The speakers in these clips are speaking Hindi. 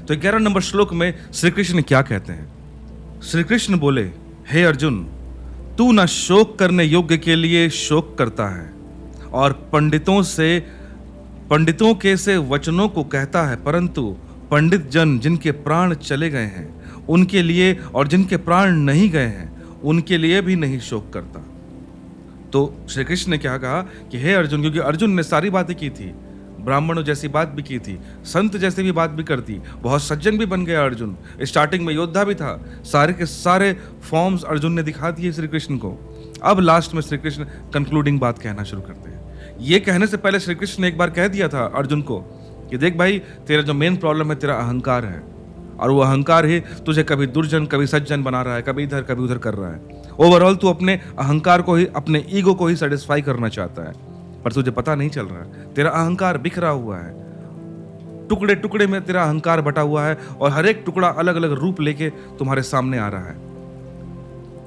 तो 11 नंबर श्लोक में श्री कृष्ण क्या कहते हैं? श्री कृष्ण बोले, हे अर्जुन, तू न शोक करने योग्य के लिए शोक करता है और पंडितों के से वचनों को कहता है, परंतु पंडित जन जिनके प्राण चले गए हैं उनके लिए और जिनके प्राण नहीं गए हैं उनके लिए भी नहीं शोक करता। तो श्री कृष्ण ने क्या कहा कि हे अर्जुन, क्योंकि अर्जुन ने सारी बातें की थी, ब्राह्मणों जैसी बात भी की थी, संत जैसी भी बात भी करती, बहुत सज्जन भी बन गया अर्जुन, स्टार्टिंग में योद्धा भी था, सारे के सारे फॉर्म्स अर्जुन ने दिखा दिए श्री कृष्ण को। अब लास्ट में श्री कृष्ण कंक्लूडिंग बात कहना शुरू करते हैं। ये कहने से पहले श्री कृष्ण ने एक बार कह दिया था अर्जुन को कि देख भाई, तेरा जो मेन प्रॉब्लम है तेरा अहंकार है, और वो अहंकार ही तुझे कभी दुर्जन कभी सज्जन बना रहा है, कभी इधर कभी उधर कर रहा है। ओवरऑल तू अपने अहंकार को ही, अपने ईगो को ही सेटिस्फाई करना चाहता है, पर तुझे पता नहीं चल रहा है, तेरा अहंकार बिखरा हुआ है, टुकड़े टुकड़े में तेरा अहंकार बटा हुआ है और हर एक टुकड़ा अलग अलग रूप लेके तुम्हारे सामने आ रहा है।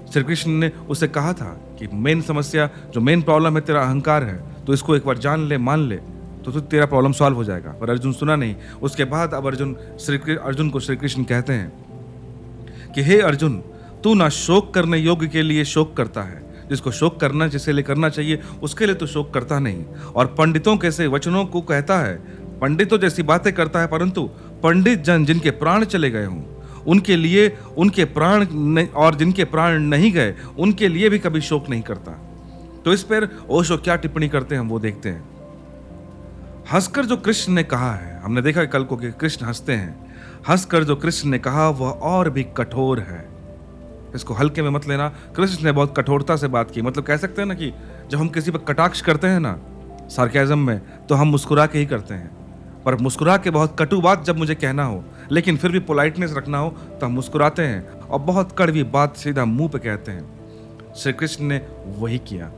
श्री कृष्ण ने उसे कहा था कि मेन समस्या, जो मेन प्रॉब्लम है तेरा अहंकार है, तो इसको एक बार जान ले, मान ले, तो तेरा प्रॉब्लम सॉल्व हो जाएगा। पर अर्जुन सुना नहीं। उसके बाद अब अर्जुन को श्री कृष्ण कहते हैं कि हे अर्जुन, तू ना शोक करने योग्य के लिए शोक करता है, जिसको शोक करना, जिसे लिए करना चाहिए उसके लिए तो शोक करता नहीं, और पंडितों के से वचनों को कहता है, पंडितों जैसी बातें करता है, परंतु पंडित जन जिनके प्राण चले गए हों उनके लिए, उनके प्राण और जिनके प्राण नहीं गए उनके लिए भी कभी शोक नहीं करता। तो इस पर ओशो क्या टिप्पणी करते हैं हम वो देखते हैं। हंसकर जो कृष्ण ने कहा है, हमने देखा कल को कि कृष्ण हंसते हैं, हंसकर जो कृष्ण ने कहा वह और भी कठोर है। इसको हल्के में मत लेना, कृष्ण ने बहुत कठोरता से बात की। मतलब कह सकते हैं ना कि जब हम किसी पर कटाक्ष करते हैं ना सार्केज्म में, तो हम मुस्कुरा के ही करते हैं, पर मुस्कुरा के बहुत कटु बात जब मुझे कहना हो लेकिन फिर भी पोलाइटनेस रखना हो तो हम मुस्कुराते हैं और बहुत कड़वी बात सीधा मुंह पे कहते हैं। श्री कृष्ण ने वही किया।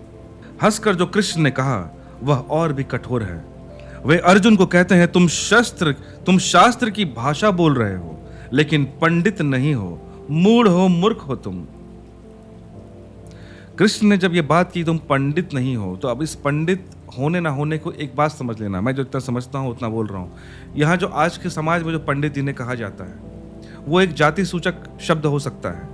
हंसकर जो कृष्ण ने कहा वह और भी कठोर है। वे अर्जुन को कहते हैं, तुम शास्त्र की भाषा बोल रहे हो लेकिन पंडित नहीं हो, मूढ़ हो, मूर्ख हो तुम। कृष्ण ने जब ये बात की तुम पंडित नहीं हो, तो अब इस पंडित होने ना होने को एक बात समझ लेना, मैं जो इतना समझता हूं उतना बोल रहा हूं। यहाँ जो आज के समाज में जो पंडित जिन्हें कहा जाता है वो एक जाति सूचक शब्द हो सकता है,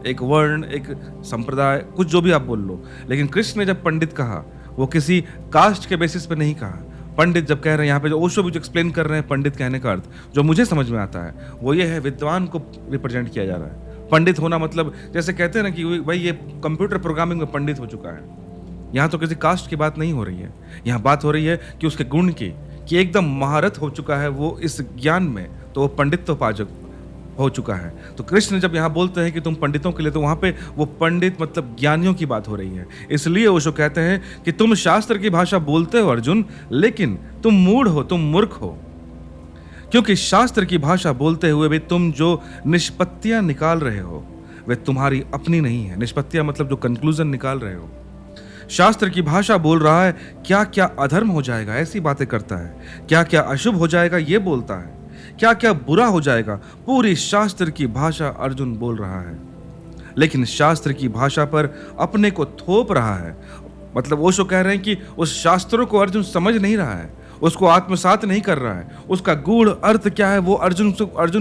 एक वर्ण, एक संप्रदाय, कुछ जो भी आप बोल लो। लेकिन कृष्ण ने जब पंडित कहा वो किसी कास्ट के बेसिस पे नहीं कहा। पंडित जब कह रहे हैं, यहाँ पे जो ओशो भी जो एक्सप्लेन कर रहे हैं पंडित कहने का अर्थ, जो मुझे समझ में आता है वो ये है, विद्वान को रिप्रेजेंट किया जा रहा है। पंडित होना मतलब जैसे कहते हैं ना कि भाई ये कंप्यूटर प्रोग्रामिंग में पंडित हो चुका है। यहाँ तो किसी कास्ट की बात नहीं हो रही है, यहाँ बात हो रही है कि उसके गुण की, कि एकदम महारत हो चुका है वो इस ज्ञान में, तो वो पंडित तो पाजक हो चुका है। तो कृष्ण जब यहाँ बोलते हैं कि तुम पंडितों के लिए, तो वहाँ पे वो पंडित मतलब ज्ञानियों की बात हो रही है। इसलिए ओशो कहते हैं कि तुम शास्त्र की भाषा बोलते हो अर्जुन, लेकिन तुम मूढ़ हो, तुम मूर्ख हो, क्योंकि शास्त्र की भाषा बोलते हुए भी तुम जो निष्पत्तियां निकाल रहे हो वे तुम्हारी अपनी नहीं है। निष्पत्तियां मतलब जो कंक्लूजन निकाल रहे हो। शास्त्र की भाषा बोल रहा है, क्या क्या अधर्म हो जाएगा ऐसी बातें करता है, क्या क्या अशुभ हो जाएगा ये बोलता है, क्या क्या बुरा हो जाएगा, पूरी शास्त्र की भाषा अर्जुन बोल रहा है, लेकिन शास्त्र की भाषा पर अपने को थोप रहा है। मतलब ओशो कह रहे हैं कि उस शास्त्रों को अर्जुन समझ नहीं रहा है, उसको आत्मसात नहीं कर रहा है, उसका गूढ़ अर्थ क्या है वो अर्जुन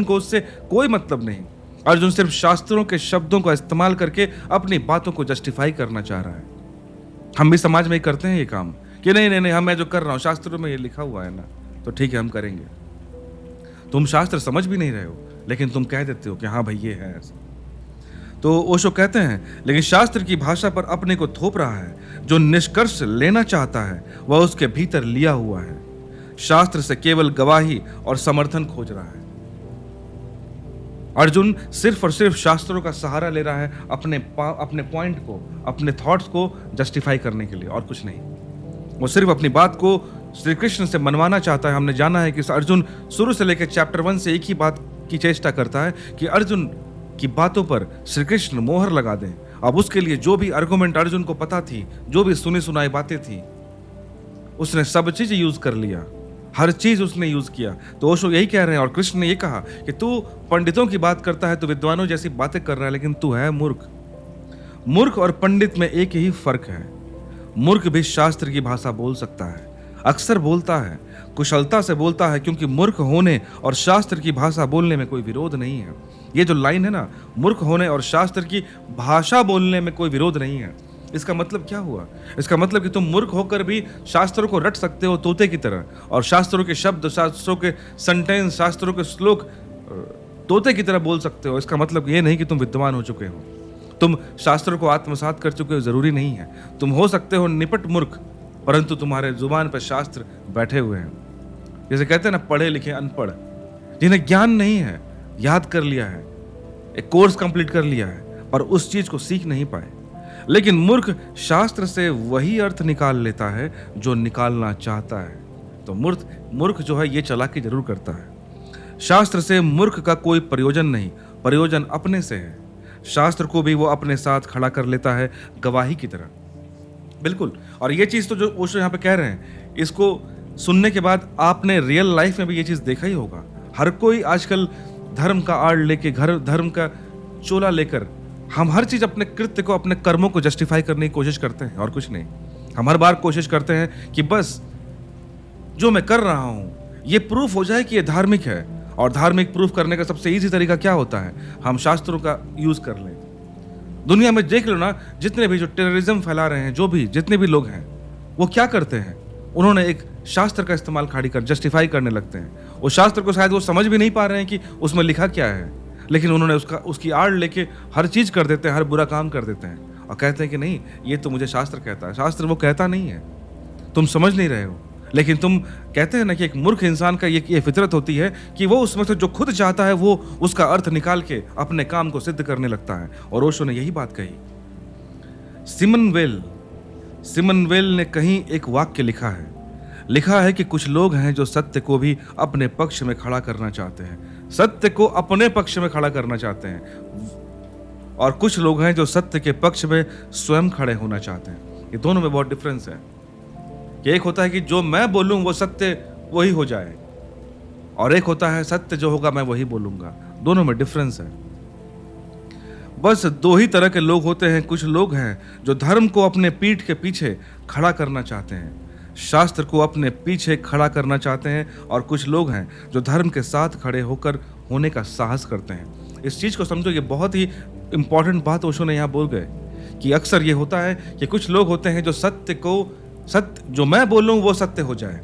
को उससे कोई मतलब नहीं। अर्जुन सिर्फ शास्त्रों के शब्दों का इस्तेमाल करके अपनी बातों को जस्टिफाई करना चाह रहा है। हम भी समाज में ही करते हैं ये काम कि नहीं, हम मैं जो कर रहा हूँ शास्त्रों में ये लिखा हुआ है ना, तो ठीक है हम करेंगे। तुम शास्त्र समझ भी नहीं रहे हो लेकिन तुम कह देते हो कि हाँ भाई ये है ऐसा। तो ओशो कहते हैं, लेकिन शास्त्र की भाषा पर अपने को थोप रहा है, जो निष्कर्ष लेना चाहता है वह उसके भीतर लिया हुआ है, शास्त्र से केवल गवाही और समर्थन खोज रहा है। अर्जुन सिर्फ और सिर्फ शास्त्रों का सहारा ले रहा है अपने पॉइंट को, अपने थॉट्स को जस्टिफाई करने के लिए, और कुछ नहीं। वो सिर्फ अपनी बात को श्री कृष्ण से मनवाना चाहता है। हमने जाना है कि अर्जुन शुरू से लेकर चैप्टर 1 से एक ही बात की चेष्टा करता है कि अर्जुन की बातों पर श्री कृष्ण मोहर लगा दें। अब उसके लिए जो भी आर्गुमेंट अर्जुन को पता थी, जो भी सुनी सुनाई बातें थी, उसने सब चीज यूज कर लिया, हर चीज उसने यूज किया। तो ओशो यही कह रहे हैं, और कृष्ण ने ये कहा कि तू पंडितों की बात करता है, तू विद्वानों जैसी बातें कर रहा है, लेकिन तू है मूर्ख। मूर्ख और पंडित में एक ही फर्क है, मूर्ख भी शास्त्र की भाषा बोल सकता है, अक्सर बोलता है, कुशलता से बोलता है, क्योंकि मूर्ख होने और शास्त्र की भाषा बोलने में कोई विरोध नहीं है। ये जो लाइन है ना, मूर्ख होने और शास्त्र की भाषा बोलने में कोई विरोध नहीं है, इसका मतलब क्या हुआ? इसका मतलब कि तुम मूर्ख होकर भी शास्त्रों को रट सकते हो तोते की तरह, और शास्त्रों के शब्द, शास्त्रों के सेंटेंस, शास्त्रों के श्लोक तोते की तरह बोल सकते हो। इसका मतलब ये नहीं कि तुम विद्वान हो चुके हो, तुम शास्त्रों को आत्मसात कर चुके हो, जरूरी नहीं है। तुम हो सकते हो निपट मूर्ख, परंतु तुम्हारे जुबान पर शास्त्र बैठे हुए हैं। जैसे कहते हैं ना, पढ़े लिखे अनपढ़, जिन्हें ज्ञान नहीं है, याद कर लिया है, एक कोर्स कंप्लीट कर लिया है, पर उस चीज को सीख नहीं पाए। लेकिन मूर्ख शास्त्र से वही अर्थ निकाल लेता है जो निकालना चाहता है। तो मूर्ख जो है ये चालाकी जरूर करता है। शास्त्र से मूर्ख का कोई प्रयोजन नहीं, प्रयोजन अपने से है। शास्त्र को भी वो अपने साथ खड़ा कर लेता है, गवाही की तरह। बिल्कुल। और ये चीज तो जो ओशो यहाँ पे कह रहे हैं, इसको सुनने के बाद आपने रियल लाइफ में भी ये चीज देखा ही होगा। हर कोई आजकल धर्म का आड़ लेके, घर धर्म का चोला लेकर, हम हर चीज अपने कृत्य को, अपने कर्मों को जस्टिफाई करने की कोशिश करते हैं और कुछ नहीं। हम हर बार कोशिश करते हैं कि बस जो मैं कर रहा हूं ये प्रूफ हो जाए कि ये धार्मिक है। और धार्मिक प्रूफ करने का सबसे इजी तरीका क्या होता है? हम शास्त्रों का यूज कर लें। दुनिया में देख लो ना, जितने भी जो टेररिज्म फैला रहे हैं, जो भी जितने भी लोग हैं, वो क्या करते हैं? उन्होंने एक शास्त्र का इस्तेमाल खाड़ी कर जस्टिफाई करने लगते हैं। उस शास्त्र को शायद वो समझ भी नहीं पा रहे हैं कि उसमें लिखा क्या है, लेकिन उन्होंने उसकी आड़ लेके हर चीज कर देते हैं, हर बुरा काम कर देते हैं और कहते हैं कि नहीं, ये तो मुझे शास्त्र कहता है। शास्त्र वो कहता नहीं है, तुम समझ नहीं रहे हो। लेकिन तुम कहते हैं ना कि एक मूर्ख इंसान का ये फितरत होती है कि वो उसमें से जो खुद चाहता है वो उसका अर्थ निकाल के अपने काम को सिद्ध करने लगता है। और ओशो ने यही बात कही। सिमन वेल ने कहीं एक वाक्य लिखा है कि कुछ लोग हैं जो सत्य को भी अपने पक्ष में खड़ा करना चाहते हैं, सत्य को अपने पक्ष में खड़ा करना चाहते हैं, और कुछ लोग हैं जो सत्य के पक्ष में स्वयं खड़े होना चाहते हैं। ये दोनों में बहुत डिफरेंस है कि एक होता है कि जो मैं बोलूं वो सत्य वही हो जाए, और एक होता है सत्य जो होगा मैं वही बोलूंगा। दोनों में डिफरेंस है। बस दो ही तरह के लोग होते हैं। कुछ लोग हैं जो धर्म को अपने पीठ के पीछे खड़ा करना चाहते हैं, शास्त्र को अपने पीछे खड़ा करना चाहते हैं, और कुछ लोग हैं जो धर्म के साथ खड़े होकर होने का साहस करते हैं। इस चीज को समझो, ये बहुत ही इंपॉर्टेंट बात ओशो ने यहाँ बोल गए कि अक्सर ये होता है कि कुछ लोग होते हैं जो सत्य जो मैं बोलूं वो सत्य हो जाए।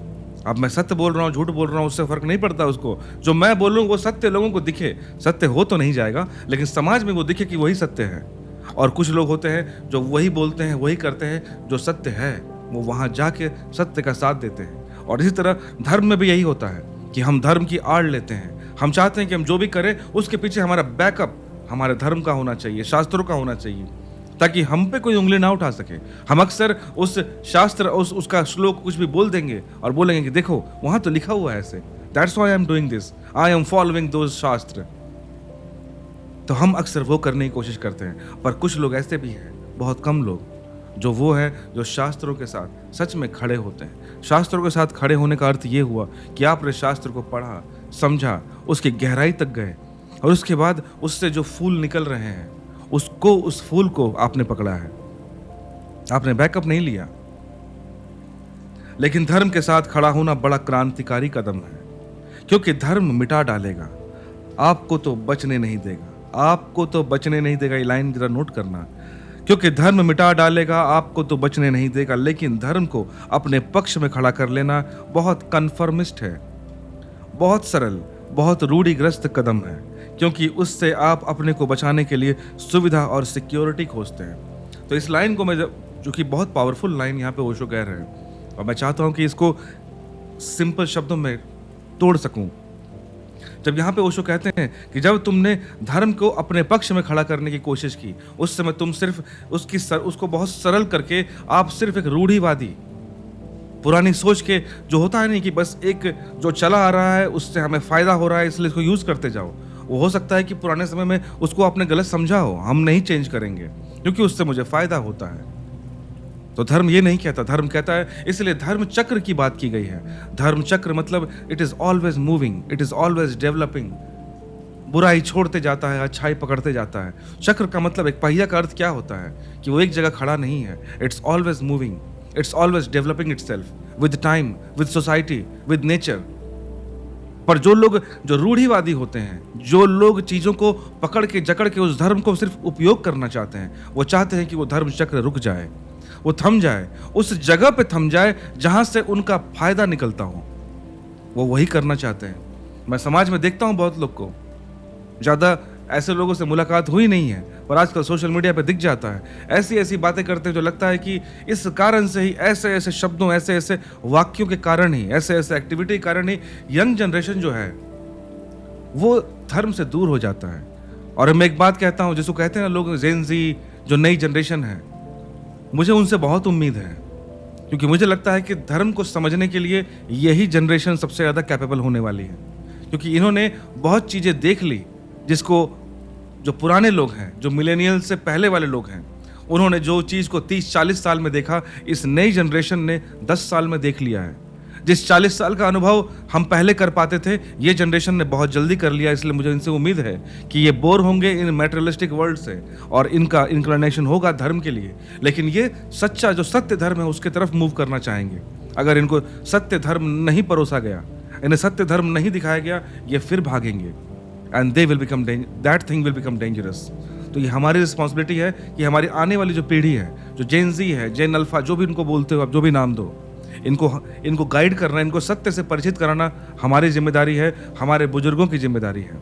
अब मैं सत्य बोल रहा हूँ, झूठ बोल रहा हूँ, उससे फर्क नहीं पड़ता उसको। जो मैं बोलूं वो सत्य लोगों को दिखे। सत्य हो तो नहीं जाएगा, लेकिन समाज में वो दिखे कि वही सत्य है। और कुछ लोग होते हैं जो वही बोलते हैं, वही करते हैं जो सत्य है, वो वहां जाके सत्य का साथ देते हैं। और इसी तरह धर्म में भी यही होता है कि हम धर्म की आड़ लेते हैं। हम चाहते हैं कि हम जो भी करें उसके पीछे हमारा बैकअप हमारे धर्म का होना चाहिए, शास्त्रों का होना चाहिए, ताकि हम पे कोई उंगली ना उठा सके। हम अक्सर उस शास्त्र, उसका श्लोक कुछ भी बोल देंगे और बोलेंगे कि देखो वहां तो लिखा हुआ है ऐसे, that's why I am doing this, I am following those शास्त्र। तो हम अक्सर वो करने की कोशिश करते हैं। पर कुछ लोग ऐसे भी हैं, बहुत कम लोग, जो वो है जो शास्त्रों के साथ सच में खड़े होते हैं। शास्त्रों के साथ खड़े होने का अर्थ ये हुआ कि आपने शास्त्र को पढ़ा, समझा, उसकी गहराई तक गए, और उसके बाद उससे जो फूल निकल रहे हैं उस फूल को आपने पकड़ा है। आपने बैकअप नहीं लिया। लेकिन धर्म के साथ खड़ा होना बड़ा क्रांतिकारी कदम है, क्योंकि धर्म मिटा डालेगा, आपको तो बचने नहीं देगा। आपको तो बचने नहीं देगा। ये लाइन जरा नोट करना। क्योंकि धर्म मिटा डालेगा, आपको तो बचने नहीं देगा। लेकिन धर्म को अपने पक्ष में खड़ा कर लेना बहुत कन्फर्मिस्ट है, बहुत सरल, बहुत रूढ़िग्रस्त कदम है, क्योंकि उससे आप अपने को बचाने के लिए सुविधा और सिक्योरिटी खोजते हैं। तो इस लाइन को मैं, जो कि बहुत पावरफुल लाइन यहाँ पे ओशो कह रहे हैं, और मैं चाहता हूँ कि इसको सिंपल शब्दों में तोड़ सकूं। जब यहाँ पे ओशो कहते हैं कि जब तुमने धर्म को अपने पक्ष में खड़ा करने की कोशिश की, उस समय तुम सिर्फ उसको बहुत सरल करके आप सिर्फ एक रूढ़िवादी, पुरानी सोच के, जो होता है नहीं कि बस एक जो चला आ रहा है उससे हमें फायदा हो रहा है इसलिए इसको यूज करते जाओ। वो हो सकता है कि पुराने समय में उसको आपने गलत समझा हो, हम नहीं चेंज करेंगे क्योंकि उससे मुझे फायदा होता है। तो धर्म ये नहीं कहता। धर्म कहता है, इसलिए धर्म चक्र की बात की गई है। धर्म चक्र मतलब it is always moving, it is always developing. बुराई छोड़ते जाता है, अच्छाई पकड़ते जाता है। चक्र का मतलब, एक पहिया का अर्थ क्या होता है कि वो एक जगह खड़ा नहीं है, it's always moving. It's always developing itself with time, with society, with nature. पर जो लोग जो रूढ़िवादी होते हैं, जो लोग चीजों को पकड़ के जकड़ के उस धर्म को सिर्फ उपयोग करना चाहते हैं, वो चाहते हैं कि वो धर्म चक्र रुक जाए, वो थम जाए, उस जगह पे थम जाए जहां से उनका फायदा निकलता हो, वो वही करना चाहते हैं। मैं समाज में देखता हूं बहुत लोग को, ज्यादा ऐसे लोगों से मुलाकात हुई नहीं है, पर आजकल सोशल मीडिया पे दिख जाता है, ऐसी ऐसी बातें करते हैं जो लगता है कि इस कारण से ही, ऐसे ऐसे शब्दों, ऐसे ऐसे वाक्यों के कारण ही, ऐसे ऐसे एक्टिविटी के कारण ही यंग जनरेशन जो है वो धर्म से दूर हो जाता है। और मैं एक बात कहता हूं, जिसको कहते हैं ना लोग जेन जी, जो नई जनरेशन है, मुझे उनसे बहुत उम्मीद है, क्योंकि मुझे लगता है कि धर्म को समझने के लिए यही जनरेशन सबसे ज़्यादा कैपेबल होने वाली है, क्योंकि इन्होंने बहुत चीज़ें देख ली जिसको जो पुराने लोग हैं, जो मिलेनियल से पहले वाले लोग हैं, उन्होंने जो चीज़ को 30-40 साल में देखा, इस नई जनरेशन ने 10 साल में देख लिया है। जिस 40 साल का अनुभव हम पहले कर पाते थे, ये जनरेशन ने बहुत जल्दी कर लिया। इसलिए मुझे इनसे उम्मीद है कि ये बोर होंगे इन मैटेरियलिस्टिक वर्ल्ड से और इनका इंक्लिनेशन होगा धर्म के लिए, लेकिन ये सच्चा जो सत्य धर्म है उसके तरफ मूव करना चाहेंगे। अगर इनको सत्य धर्म नहीं परोसा गया, इन्हें सत्य धर्म नहीं दिखाया गया, ये फिर भागेंगे and they will become that thing will become dangerous. तो ये हमारी रिस्पॉन्सिबिलिटी है कि हमारी आने वाली जो पीढ़ी है, जो जेन जी है, जेन अल्फा, जो भी इनको बोलते हो आप, जो भी नाम दो, इनको गाइड करना, इनको सत्य से परिचित कराना हमारी जिम्मेदारी है, हमारे बुजुर्गों की जिम्मेदारी है।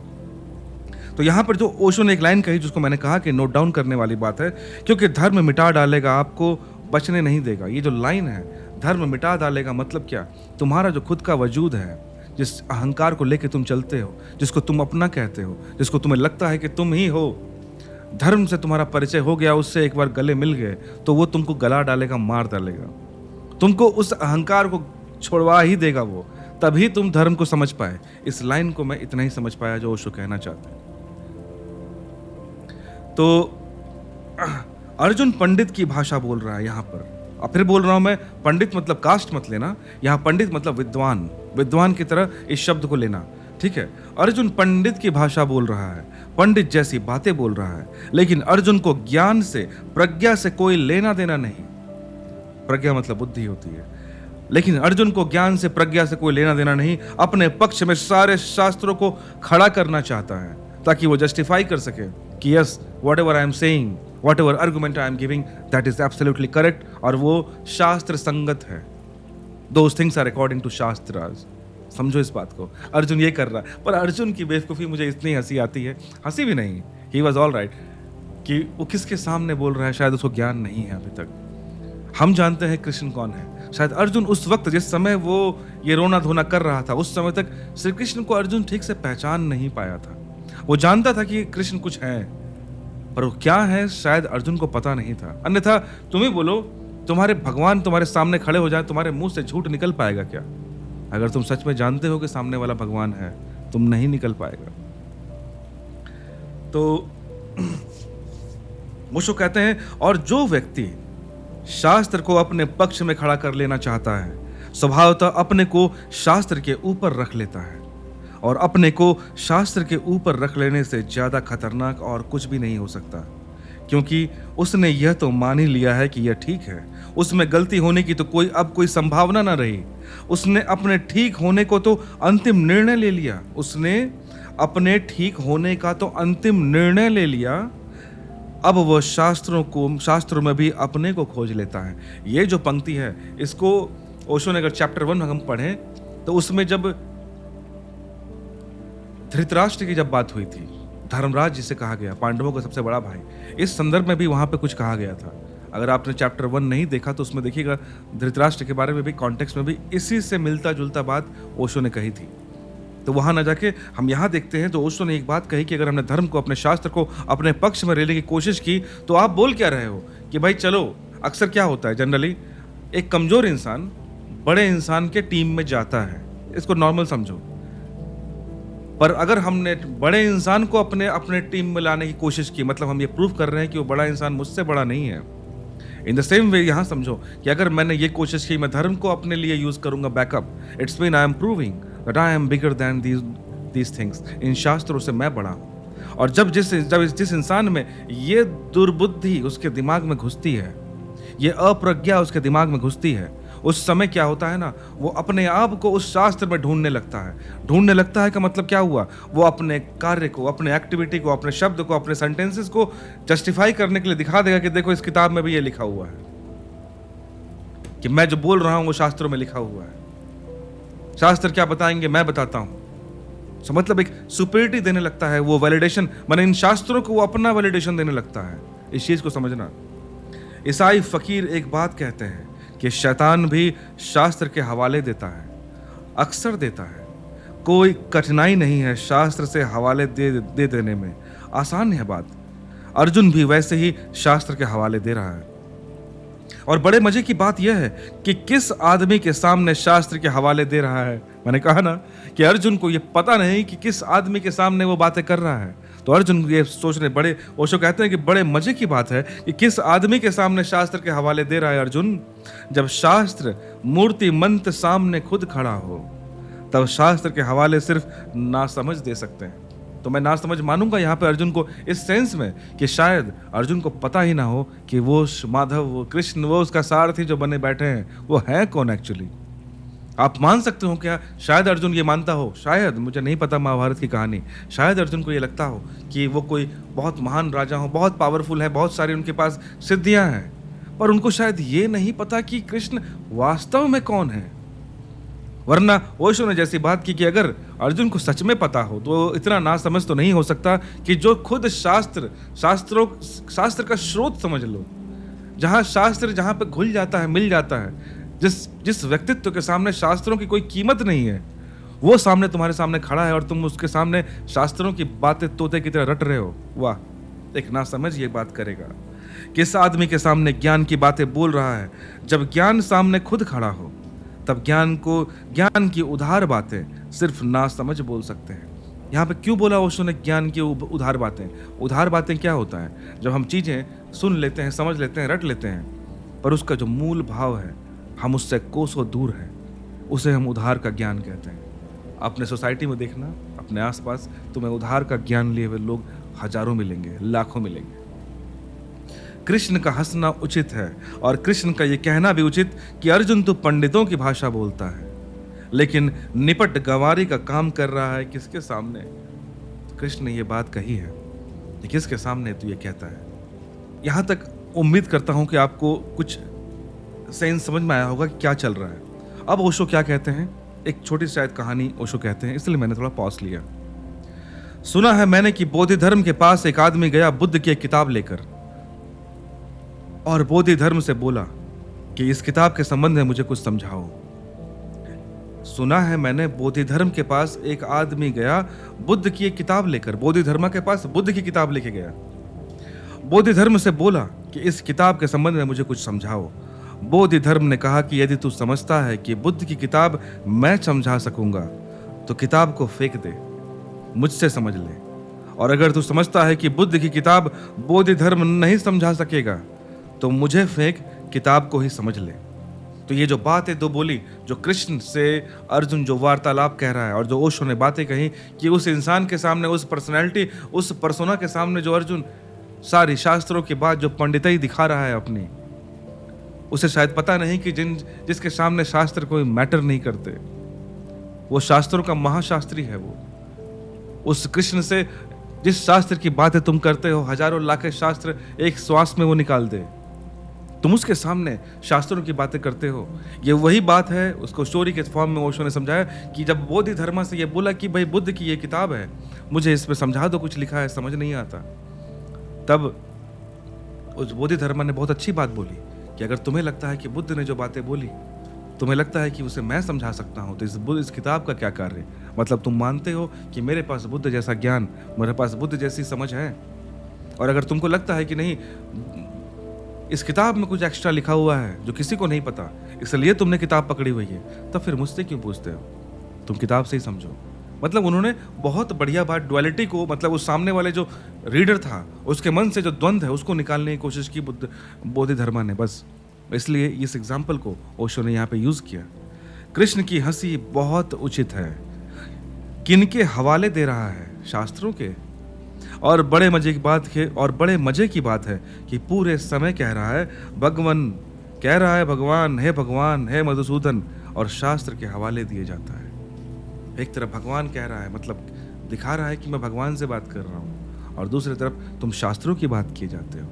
तो यहाँ पर जो ओशो ने एक लाइन कही, जिसको मैंने कहा कि नोट डाउन करने वाली बात है, क्योंकि धर्म मिटा डालेगा, आपको बचने नहीं देगा। ये जो लाइन है, धर्म मिटा डालेगा, मतलब क्या? तुम्हारा जो खुद का वजूद है, जिस अहंकार को लेके तुम चलते हो, जिसको तुम अपना कहते हो, जिसको तुम्हें लगता है कि तुम ही हो, धर्म से तुम्हारा परिचय हो गया, उससे एक बार गले मिल गए तो वो तुमको गला डालेगा, मार डालेगा, तुमको उस अहंकार को छोड़वा ही देगा वो, तभी तुम धर्म को समझ पाए। इस लाइन को मैं इतना ही समझ पाया जो ओशो कहना चाहते हैं। तो अर्जुन पंडित की भाषा बोल रहा है यहाँ पर, और फिर बोल रहा हूं मैं, पंडित मतलब कास्ट मत लेना, यहाँ पंडित मतलब विद्वान, विद्वान की तरह इस शब्द को लेना, ठीक है? अर्जुन पंडित की भाषा बोल रहा है, पंडित जैसी बातें बोल रहा है, लेकिन अर्जुन को ज्ञान से, प्रज्ञा से कोई लेना देना नहीं। प्रज्ञा मतलब बुद्धि होती है, लेकिन अर्जुन को ज्ञान से, प्रज्ञा से कोई लेना देना नहीं। अपने पक्ष में सारे शास्त्रों को खड़ा करना चाहता है, ताकि वो जस्टिफाई कर सके कि yes, whatever I am saying, whatever argument I am giving, that is absolutely correct, और वो शास्त्र संगत है। Those things are according to shastras. समझो इस बात को, अर्जुन ये कर रहा है। पर अर्जुन की बेवकूफ़ी मुझे इतनी हंसी आती है, हंसी भी नहीं, ही वॉज ऑल राइट, कि वो किसके सामने बोल रहा है, शायद उसको ज्ञान नहीं है अभी तक। हम जानते हैं कृष्ण कौन है। शायद अर्जुन उस वक्त, जिस समय वो ये रोना धोना कर रहा था, उस समय तक श्री कृष्ण को अर्जुन ठीक से पहचान नहीं पाया था। वो जानता था कि कृष्ण कुछ है, पर वो क्या है शायद अर्जुन को पता नहीं था। अन्यथा तुम ही बोलो, तुम्हारे भगवान तुम्हारे सामने खड़े हो जाए, तुम्हारे मुंह से झूठ निकल पाएगा क्या? अगर तुम सच में जानते हो कि सामने वाला भगवान है, तुम नहीं निकल पाएगा। तो ओशो कहते हैं, और जो व्यक्ति शास्त्र को अपने पक्ष में खड़ा कर लेना चाहता है, स्वभावतः अपने को शास्त्र के ऊपर रख लेता है, और अपने को शास्त्र के ऊपर रख लेने से ज्यादा खतरनाक और कुछ भी नहीं हो सकता, क्योंकि उसने यह तो मान ही लिया है कि यह ठीक है। उसमें गलती होने की तो कोई संभावना ना रही। उसने अपने ठीक होने को तो अंतिम निर्णय ले लिया। उसने अपने ठीक होने का तो अंतिम निर्णय ले लिया। अब वह शास्त्रों में भी अपने को खोज लेता है। ये जो पंक्ति है, इसको ओशो ने अगर चैप्टर 1 हम पढ़ें तो उसमें जब धृतराष्ट्र की जब बात हुई थी, धर्मराज जिसे कहा गया, पांडवों का सबसे बड़ा भाई, इस संदर्भ में भी वहां पे कुछ कहा गया था। अगर आपने चैप्टर 1 नहीं देखा तो उसमें देखिएगा, धृतराष्ट्र के बारे में भी, कॉन्टेक्स्ट में भी इसी से मिलता जुलता बात ओशो ने कही थी। तो वहां ना जाके हम यहाँ देखते हैं, तो ओशो ने एक बात कही कि अगर हमने धर्म को, अपने शास्त्र को अपने पक्ष में लेने की कोशिश की, तो आप बोल क्या रहे हो कि भाई चलो, अक्सर क्या होता है जनरली, एक कमजोर इंसान बड़े इंसान के टीम में जाता है, इसको नॉर्मल समझो। पर अगर हमने बड़े इंसान को अपने टीम में लाने की कोशिश की, मतलब हम ये प्रूव कर रहे हैं कि वो बड़ा इंसान मुझसे बड़ा नहीं है। इन द सेम वे यहाँ समझो कि अगर मैंने ये कोशिश की, मैं धर्म को अपने लिए यूज करूंगा backup, it's mean I am proving that I am bigger than these things. इन शास्त्रों से मैं बड़ा हूँ। और जब जिस इंसान में ये दुर्बुद्धि उसके दिमाग में घुसती है, ये अप्रज्ञा उसके दिमाग में घुसती है, उस समय क्या होता है ना, वो अपने आप को उस शास्त्र में ढूंढने लगता है। ढूंढने लगता है का मतलब क्या हुआ, वो अपने कार्य को, अपने एक्टिविटी को, अपने शब्द को, अपने सेंटेंसेस को जस्टिफाई करने के लिए दिखा देगा कि देखो इस किताब में भी ये लिखा हुआ है कि मैं जो बोल रहा हूं वो शास्त्रों में लिखा हुआ है। शास्त्र क्या बताएंगे, मैं बताता हूं। सो मतलब एक सुपीरियरिटी देने लगता है वो, वैलिडेशन, माने इन शास्त्रों को वो अपना वैलिडेशन देने लगता है। इस चीज को समझना। ईसाई फकीर एक बात कहते हैं कि शैतान भी शास्त्र के हवाले देता है, अक्सर देता है। कोई कठिनाई नहीं है शास्त्र से हवाले दे देने में, आसान है बात। अर्जुन भी वैसे ही शास्त्र के हवाले दे रहा है। और बड़े मजे की बात यह है कि किस आदमी के सामने शास्त्र के हवाले दे रहा है। मैंने कहा ना कि अर्जुन को यह पता नहीं कि किस आदमी के सामने वो बातें कर रहा है। तो अर्जुन ये सोच रहे, बड़े ओशो कहते हैं कि बड़े मजे की बात है कि किस आदमी के सामने शास्त्र के हवाले दे रहा है अर्जुन। जब शास्त्र मूर्ति मंत्र सामने खुद खड़ा हो, तब शास्त्र के हवाले सिर्फ नासमझ दे सकते हैं। तो मैं नासमझ मानूंगा यहाँ पे अर्जुन को इस सेंस में कि शायद अर्जुन को पता ही ना हो कि वो माधव, वो कृष्ण, वो उसका सारथी जो बने बैठे हैं, वो है कौन एक्चुअली। आप मान सकते हो क्या, शायद अर्जुन ये मानता हो, शायद, मुझे नहीं पता महाभारत की कहानी, शायद अर्जुन को ये लगता हो कि वो कोई बहुत महान राजा हो, बहुत पावरफुल है, बहुत सारी उनके पास सिद्धियां हैं, पर उनको शायद ये नहीं पता कि कृष्ण वास्तव में कौन है। वरना ओशो ने जैसी बात की कि अगर अर्जुन को सच में पता हो तो इतना नासमझ तो नहीं हो सकता कि जो खुद शास्त्र का स्रोत समझ लो, जहां शास्त्र जहां पे घुल जाता है, मिल जाता है, जिस व्यक्तित्व के सामने शास्त्रों की कोई कीमत नहीं है, वो सामने तुम्हारे सामने खड़ा है और तुम उसके सामने शास्त्रों की बातें तोते की तरह रट रहे हो। वाह, एक नासमझ ये बात करेगा। किस आदमी के सामने ज्ञान की बातें बोल रहा है। जब ज्ञान सामने खुद खड़ा हो, तब ज्ञान की उधार बातें सिर्फ नासमझ बोल सकते हैं। यहाँ पे क्यों बोला ओशो ने ज्ञान की उधार बातें? उधार बातें क्या होता है? जब हम चीजें सुन लेते हैं, समझ लेते हैं, रट लेते हैं, पर उसका जो मूल भाव है हम उससे कोसों दूर हैं, उसे हम उधार का ज्ञान कहते हैं। अपने सोसाइटी में देखना, अपने आसपास तुम्हें उधार का ज्ञान लिए हुए लोग हजारों मिलेंगे, लाखों मिलेंगे। कृष्ण का हंसना उचित है और कृष्ण का यह कहना भी उचित कि अर्जुन तो पंडितों की भाषा बोलता है, लेकिन निपट गंवारी का काम कर रहा है किसके सामने? कृष्ण ने यह बात कही है कि किसके सामने तू ये कहता है। यहां तक उम्मीद करता हूं कि आपको कुछ सेंस समझ में आया होगा कि क्या चल रहा है। अब ओशो क्या कहते हैं, एक छोटी शायद कहानी ओशो कहते हैं, इसलिए मैंने थोड़ा पॉज लिया। सुना है मैंने कि बोधि धर्म के पास एक आदमी गया बुद्ध की एक किताब लेकर, और बोधि धर्म से बोला कि इस किताब के संबंध में मुझे कुछ समझाओ। सुना है मैंने, बोधि धर्म के पास एक आदमी गया बुद्ध की एक किताब लेकर, बोधि धर्म के पास बुद्ध की किताब लेके गया। बोधि धर्म से बोला कि इस किताब के संबंध में मुझे कुछ समझाओ। बोधि धर्म ने कहा कि यदि तू समझता है कि बुद्ध की किताब मैं समझा सकूंगा तो किताब को फेंक दे, मुझसे समझ ले। और अगर तू समझता है कि बुद्ध की किताब बोधि धर्म नहीं समझा सकेगा तो मुझे फेंक, किताब को ही समझ ले। तो ये जो बात है दो बोली, जो कृष्ण से अर्जुन जो वार्तालाप कह रहा है, और जो ओशो ने बातें कही कि उस इंसान के सामने, उस पर्सनैलिटी, उस पर्सोना के सामने जो अर्जुन सारी शास्त्रों के बाद जो पंडिताई दिखा रहा है अपनी, उसे शायद पता नहीं कि जिसके सामने शास्त्र कोई मैटर नहीं करते, वो शास्त्रों का महाशास्त्री है। वो उस कृष्ण से जिस शास्त्र की बातें तुम करते हो, हजारों लाखें शास्त्र एक श्वास में वो निकाल दे, तुम उसके सामने शास्त्रों की बातें करते हो। ये वही बात है, उसको स्टोरी के फॉर्म में ओशो ने समझाया कि जब बोधि धर्म से ये बोला कि भाई बुद्ध की ये किताब है, मुझे इसमें समझा दो, कुछ लिखा है समझ नहीं आता, तब उस बोधि धर्म ने बहुत अच्छी बात बोली कि अगर तुम्हें लगता है कि बुद्ध ने जो बातें बोली, तुम्हें लगता है कि उसे मैं समझा सकता हूं, तो इस किताब का क्या कार्य? मतलब तुम मानते हो कि मेरे पास बुद्ध जैसा ज्ञान, मेरे पास बुद्ध जैसी समझ है, और अगर तुमको लगता है कि नहीं, इस किताब में कुछ एक्स्ट्रा लिखा हुआ है जो किसी को नहीं पता, इसलिए तुमने किताब पकड़ी हुई है, तब फिर मुझसे क्यों पूछते हो? तुम किताब से ही समझो। मतलब उन्होंने बहुत बढ़िया बात, डुअलिटी को, मतलब उस सामने वाले जो रीडर था उसके मन से जो द्वंद्व है उसको निकालने की कोशिश की बोधि धर्मा ने। बस इसलिए इस एग्जाम्पल को ओशो ने यहाँ पे यूज किया। कृष्ण की हंसी बहुत उचित है। किनके हवाले दे रहा है? शास्त्रों के। और बड़े मजे की बात है कि पूरे समय कह रहा है, भगवन कह रहा है भगवान, हे मधुसूदन, और शास्त्र के हवाले दिए जाता है। एक तरफ भगवान कह रहा है, मतलब दिखा रहा है कि मैं भगवान से बात कर रहा हूं, और दूसरी तरफ तुम शास्त्रों की बात किए जाते हो।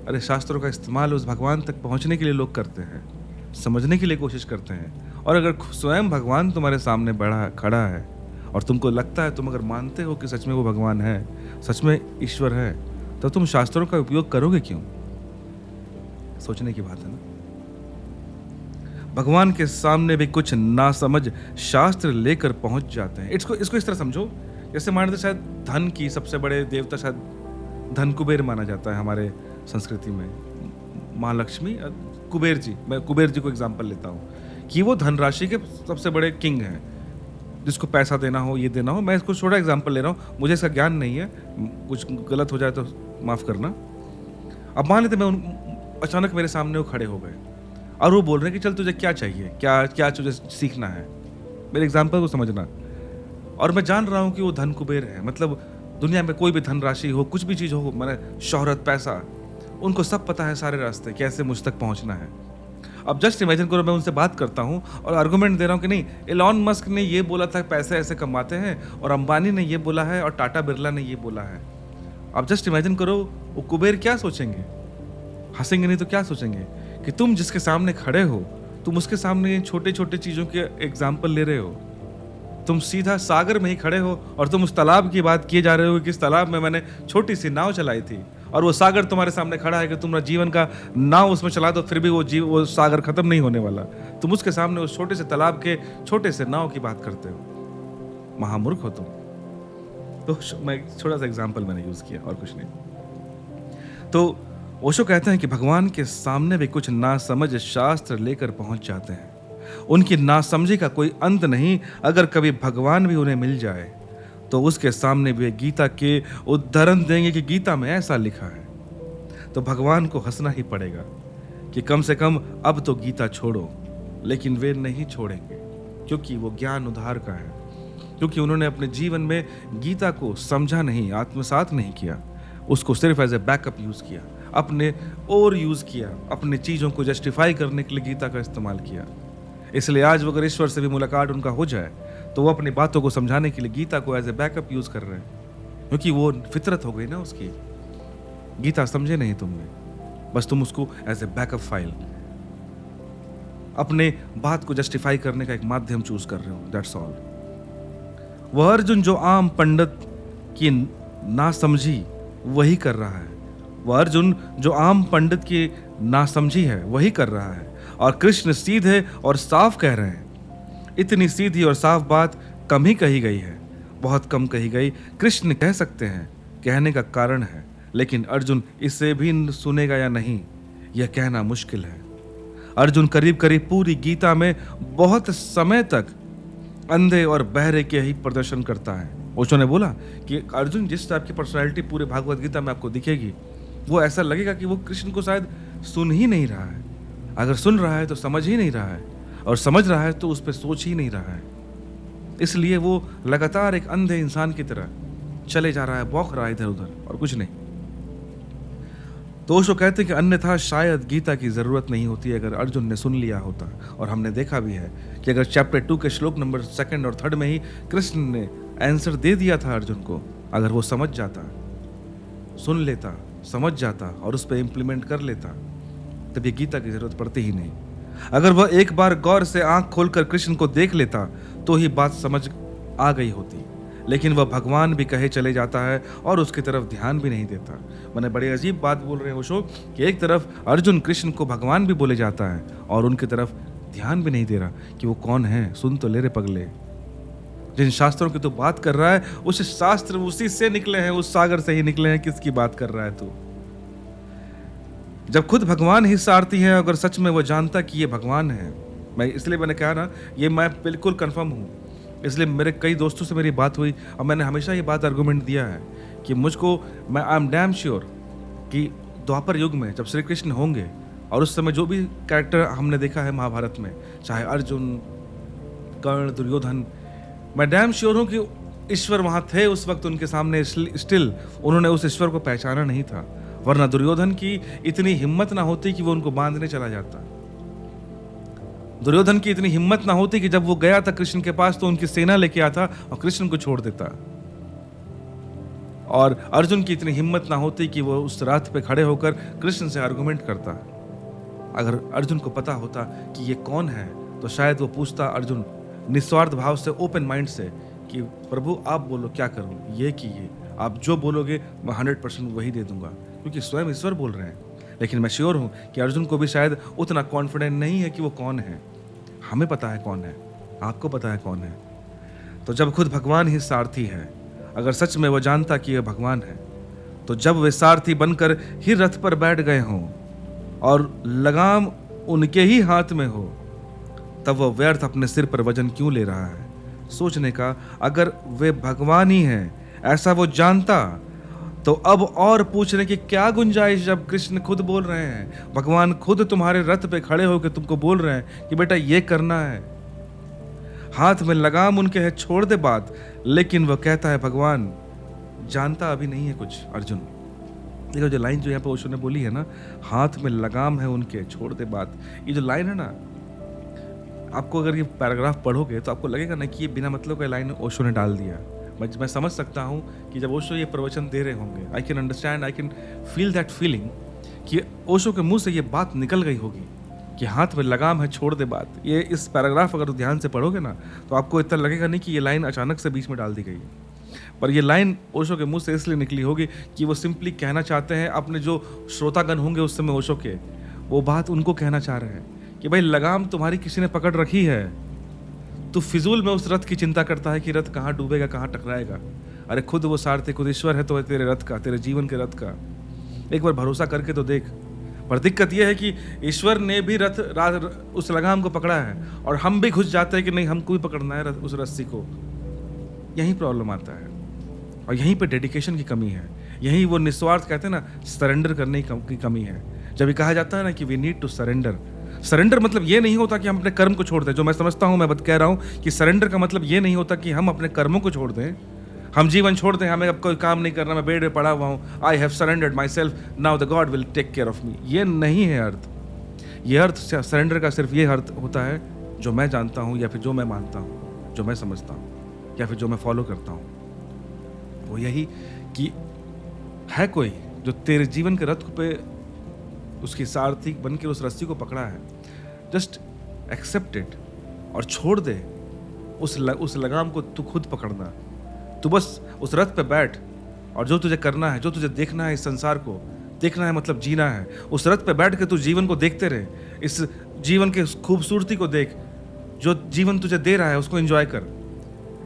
अरे शास्त्रों का इस्तेमाल उस भगवान तक पहुंचने के लिए लोग करते हैं, समझने के लिए कोशिश करते हैं। और अगर स्वयं भगवान तुम्हारे सामने खड़ा है और तुमको लगता है, तुम अगर मानते हो कि सच में वो भगवान है, सच में ईश्वर है, तो तुम शास्त्रों का उपयोग करोगे क्यों? सोचने की बात है ना। भगवान के सामने भी कुछ नासमझ शास्त्र लेकर पहुंच जाते हैं। इसको इस तरह समझो, जैसे मान लो शायद धन की सबसे बड़े देवता शायद धन कुबेर माना जाता है हमारे संस्कृति में, महालक्ष्मी, कुबेर जी। मैं कुबेर जी को एग्जांपल लेता हूँ कि वो धनराशि के सबसे बड़े किंग हैं, जिसको पैसा देना हो, ये देना हो। मैं इसको छोटा एग्जांपल ले रहा हूँ, मुझे इसका ज्ञान नहीं है, कुछ गलत हो जाए तो माफ करना। अब मान लेते मैं अचानक मेरे सामने वो खड़े हो गए और वो बोल रहे हैं कि चल तुझे क्या चाहिए, क्या तुझे सीखना है, मेरे एग्जाम्पल को समझना। और मैं जान रहा हूँ कि वो धन कुबेर है, मतलब दुनिया में कोई भी धनराशि हो, कुछ भी चीज़ हो, मैंने शोहरत, पैसा, उनको सब पता है सारे रास्ते कैसे मुझ तक पहुँचना है। अब जस्ट इमेजिन करो, मैं उनसे बात करता हूँ और आर्गुमेंट दे रहा हूँ कि नहीं, एलॉन मस्क ने ये बोला था पैसे ऐसे कमाते हैं, और अंबानी ने ये बोला है, और टाटा बिरला ने ये बोला है। अब जस्ट इमेजिन करो, वो कुबेर क्या सोचेंगे? हंसेंगे नहीं तो क्या सोचेंगे कि तुम जिसके सामने खड़े हो, तुम उसके सामने छोटे छोटे चीज़ों के एग्जाम्पल ले रहे हो। तुम सीधा सागर में ही खड़े हो और तुम उस तालाब की बात किए जा रहे हो कि इस तालाब में मैंने छोटी सी नाव चलाई थी, और वो सागर तुम्हारे सामने खड़ा है कि तुम्हारा जीवन का नाव उसमें चला दो, फिर भी वो सागर खत्म नहीं होने वाला। तुम उसके सामने उस छोटे से तालाब के छोटे से नाव की बात करते हो। महामूर्ख हो तुम। तो मैं छोटा सा एग्जाम्पल मैंने यूज किया और कुछ नहीं। तो ओशो कहते हैं कि भगवान के सामने भी कुछ नासमझ शास्त्र लेकर पहुंच जाते हैं। उनकी नासमझी का कोई अंत नहीं। अगर कभी भगवान भी उन्हें मिल जाए तो उसके सामने भी गीता के उदाहरण देंगे कि गीता में ऐसा लिखा है। तो भगवान को हंसना ही पड़ेगा कि कम से कम अब तो गीता छोड़ो। लेकिन वे नहीं छोड़ेंगे, क्योंकि वो ज्ञान उद्धार का है, क्योंकि उन्होंने अपने जीवन में गीता को समझा नहीं, आत्मसात नहीं किया, उसको सिर्फ एज ए बैकअप यूज किया, अपने और यूज किया, अपने चीज़ों को जस्टिफाई करने के लिए गीता का इस्तेमाल किया। इसलिए आज अगर ईश्वर से भी मुलाकात उनका हो जाए तो वो अपनी बातों को समझाने के लिए गीता को एज ए बैकअप यूज कर रहे हैं, क्योंकि वो फितरत हो गई ना उसकी। गीता समझे नहीं तुमने, बस तुम उसको एज ए बैकअप फाइल, अपने बात को जस्टिफाई करने का एक माध्यम चूज कर रहे हो, दैट्स ऑल। वह अर्जुन जो आम पंडित की नासमझी वही कर रहा है, वह अर्जुन जो आम पंडित की नासमझी है वही कर रहा है, और कृष्ण सीधे और साफ कह रहे हैं। इतनी सीधी और साफ बात कम ही कही गई है, बहुत कम कही गई। कृष्ण कह सकते हैं, कहने का कारण है, लेकिन अर्जुन इसे भी सुनेगा या नहीं, यह कहना मुश्किल है। अर्जुन करीब करीब पूरी गीता में बहुत समय तक अंधे और बहरे के ही प्रदर्शन करता है। ओशो ने बोला कि अर्जुन जिस टाइप की पर्सनैलिटी पूरे भागवत गीता में आपको दिखेगी, वो ऐसा लगेगा कि वो कृष्ण को शायद सुन ही नहीं रहा है। अगर सुन रहा है तो समझ ही नहीं रहा है, और समझ रहा है तो उस पर सोच ही नहीं रहा है। इसलिए वो लगातार एक अंधे इंसान की तरह चले जा रहा है, बौख रहा है इधर उधर, और कुछ नहीं। तो ओशो कहते हैं कि अन्यथा शायद गीता की जरूरत नहीं होती अगर अर्जुन ने सुन लिया होता। और हमने देखा भी है कि अगर चैप्टर 2 के श्लोक नंबर 2 और 3 में ही कृष्ण ने आंसर दे दिया था अर्जुन को, अगर वो समझ जाता, सुन लेता, समझ जाता और उस पर इम्प्लीमेंट कर लेता, तब ये गीता की जरूरत पड़ती ही नहीं। अगर वह एक बार गौर से आंख खोलकर कृष्ण को देख लेता तो ही बात समझ आ गई होती, लेकिन वह भगवान भी कहे चले जाता है और उसकी तरफ ध्यान भी नहीं देता। मैंने बड़ी अजीब बात बोल रहे हैं ओशो कि एक तरफ अर्जुन कृष्ण को भगवान भी बोले जाता है और उनकी तरफ ध्यान भी नहीं दे रहा कि वो कौन है। सुन तो ले रे पगले, जिन शास्त्रों की तो बात कर रहा है उस शास्त्र उसी से निकले हैं, उस सागर से ही निकले हैं। किसकी बात कर रहा है तू? जब खुद भगवान ही सारथी है, अगर सच में वो जानता कि ये भगवान है, मैंने कहा ना, ये मैं बिल्कुल कंफर्म हूँ। इसलिए मेरे कई दोस्तों से मेरी बात हुई और मैंने हमेशा ये बात आर्गुमेंट दिया है कि मैं आई एम डैम श्योर कि द्वापर युग में जब श्री कृष्ण होंगे और उस समय जो भी कैरेक्टर हमने देखा है महाभारत में, चाहे अर्जुन, कर्ण, दुर्योधन, मैं डैम श्योर हूँ कि ईश्वर वहाँ थे उस वक्त उनके सामने। स्टिल उन्होंने उस ईश्वर को पहचाना नहीं था वरना दुर्योधन की इतनी हिम्मत ना होती कि वो उनको बांधने चला जाता। दुर्योधन की इतनी हिम्मत ना होती कि जब वो गया था कृष्ण के पास तो उनकी सेना लेके आता और कृष्ण को छोड़ देता। और अर्जुन की इतनी हिम्मत ना होती कि वो उस रथ पे खड़े होकर कृष्ण से आर्गुमेंट करता। अगर अर्जुन को पता होता कि ये कौन है तो शायद वो पूछता अर्जुन निस्वार्थ भाव से, ओपन माइंड से, कि प्रभु आप बोलो क्या करूं, ये कि ये आप जो बोलोगे मैं 100% वही दे दूंगा, क्योंकि स्वयं ईश्वर बोल रहे हैं। लेकिन मैं श्योर हूं कि अर्जुन को भी शायद उतना कॉन्फिडेंट नहीं है कि वो कौन है। हमें पता है कौन है, आपको पता है कौन है। तो जब खुद भगवान ही सारथी है, अगर सच में वो जानता कि यह भगवान है, तो जब वे सारथी बनकर ही रथ पर बैठ गए हों और लगाम उनके ही हाथ में हो, तब वह व्यर्थ अपने सिर पर वजन क्यों ले रहा है। सोचने का, अगर वे भगवान ही हैं ऐसा वो जानता तो अब और पूछने की क्या गुंजाइश, जब कृष्ण खुद बोल रहे हैं, भगवान खुद तुम्हारे रथ पे खड़े होकर तुमको बोल रहे हैं कि बेटा ये करना है। हाथ में लगाम उनके है, छोड़ दे बात, लेकिन वह कहता है भगवान जानता अभी नहीं है कुछ। अर्जुन देखो जो लाइन जो यहाँ पे ओशो ने बोली है ना, हाथ में लगाम है उनके, छोड़ दे बात, ये जो लाइन है ना, आपको अगर ये पैराग्राफ पढ़ोगे तो आपको लगेगा ना कि ये बिना मतलब का लाइन ओशो ने डाल दिया। मैं समझ सकता हूँ कि जब ओशो ये प्रवचन दे रहे होंगे, I can understand, I can feel that feeling कि ओशो के मुंह से ये बात निकल गई होगी कि हाथ में लगाम है, छोड़ दे बात। ये इस पैराग्राफ अगर ध्यान से पढ़ोगे ना तो आपको इतना लगेगा नहीं कि ये लाइन अचानक से बीच में डाल दी गई है, पर ये लाइन ओशो के मुंह से इसलिए निकली होगी कि वो सिंपली कहना चाहते हैं, अपने जो श्रोतागण होंगे उस समय ओशो के, वो बात उनको कहना चाह रहे हैं कि भाई लगाम तुम्हारी किसी ने पकड़ रखी है, तू फिजूल में उस रथ की चिंता करता है कि रथ कहाँ डूबेगा, कहाँ टकराएगा। अरे खुद वो सारथी, खुद ईश्वर है तो तेरे रथ का, तेरे जीवन के रथ का। एक बार भरोसा करके तो देख। पर दिक्कत यह है कि ईश्वर ने भी उस लगाम को पकड़ा है और हम भी घुस जाते हैं कि नहीं हमको भी पकड़ना है उस रस्सी को। यही प्रॉब्लम आता है और यहीं पे डेडिकेशन की कमी है, यही वो निस्वार्थ कहते हैं ना, सरेंडर करने की कमी है। जब ये कहा जाता है ना कि we need to surrender, surrender मतलब ये नहीं होता कि हम अपने कर्म को छोड़ दें। जो मैं समझता हूं, मैं कह रहा हूं कि सरेंडर का मतलब ये नहीं होता कि हम अपने कर्मों को छोड़ दें, हम जीवन छोड़ दें, हमें अब कोई काम नहीं करना, मैं बेड में पड़ा हुआ हूं, I have surrendered myself, now the god will take care of me. ये नहीं है अर्थ। ये अर्थ सरेंडर का सिर्फ ये अर्थ होता है जो मैं जानता हूं, या फिर जो मैं मानता हूं, जो मैं समझता हूं, या फिर जो मैं फॉलो करता हूं। वो यही कि है कोई जो तेरे जीवन के रथ पे उसकी सारथी बन के उस रस्सी को पकड़ा है, जस्ट एक्सेप्ट इट और छोड़ दे उस लगाम को। तू खुद पकड़ना, तू बस उस रथ पे बैठ और जो तुझे करना है, जो तुझे देखना है, इस संसार को देखना है, मतलब जीना है, उस रथ पे बैठ के तू जीवन को देखते रहे, इस जीवन की खूबसूरती को देख, जो जीवन तुझे दे रहा है उसको एंजॉय कर।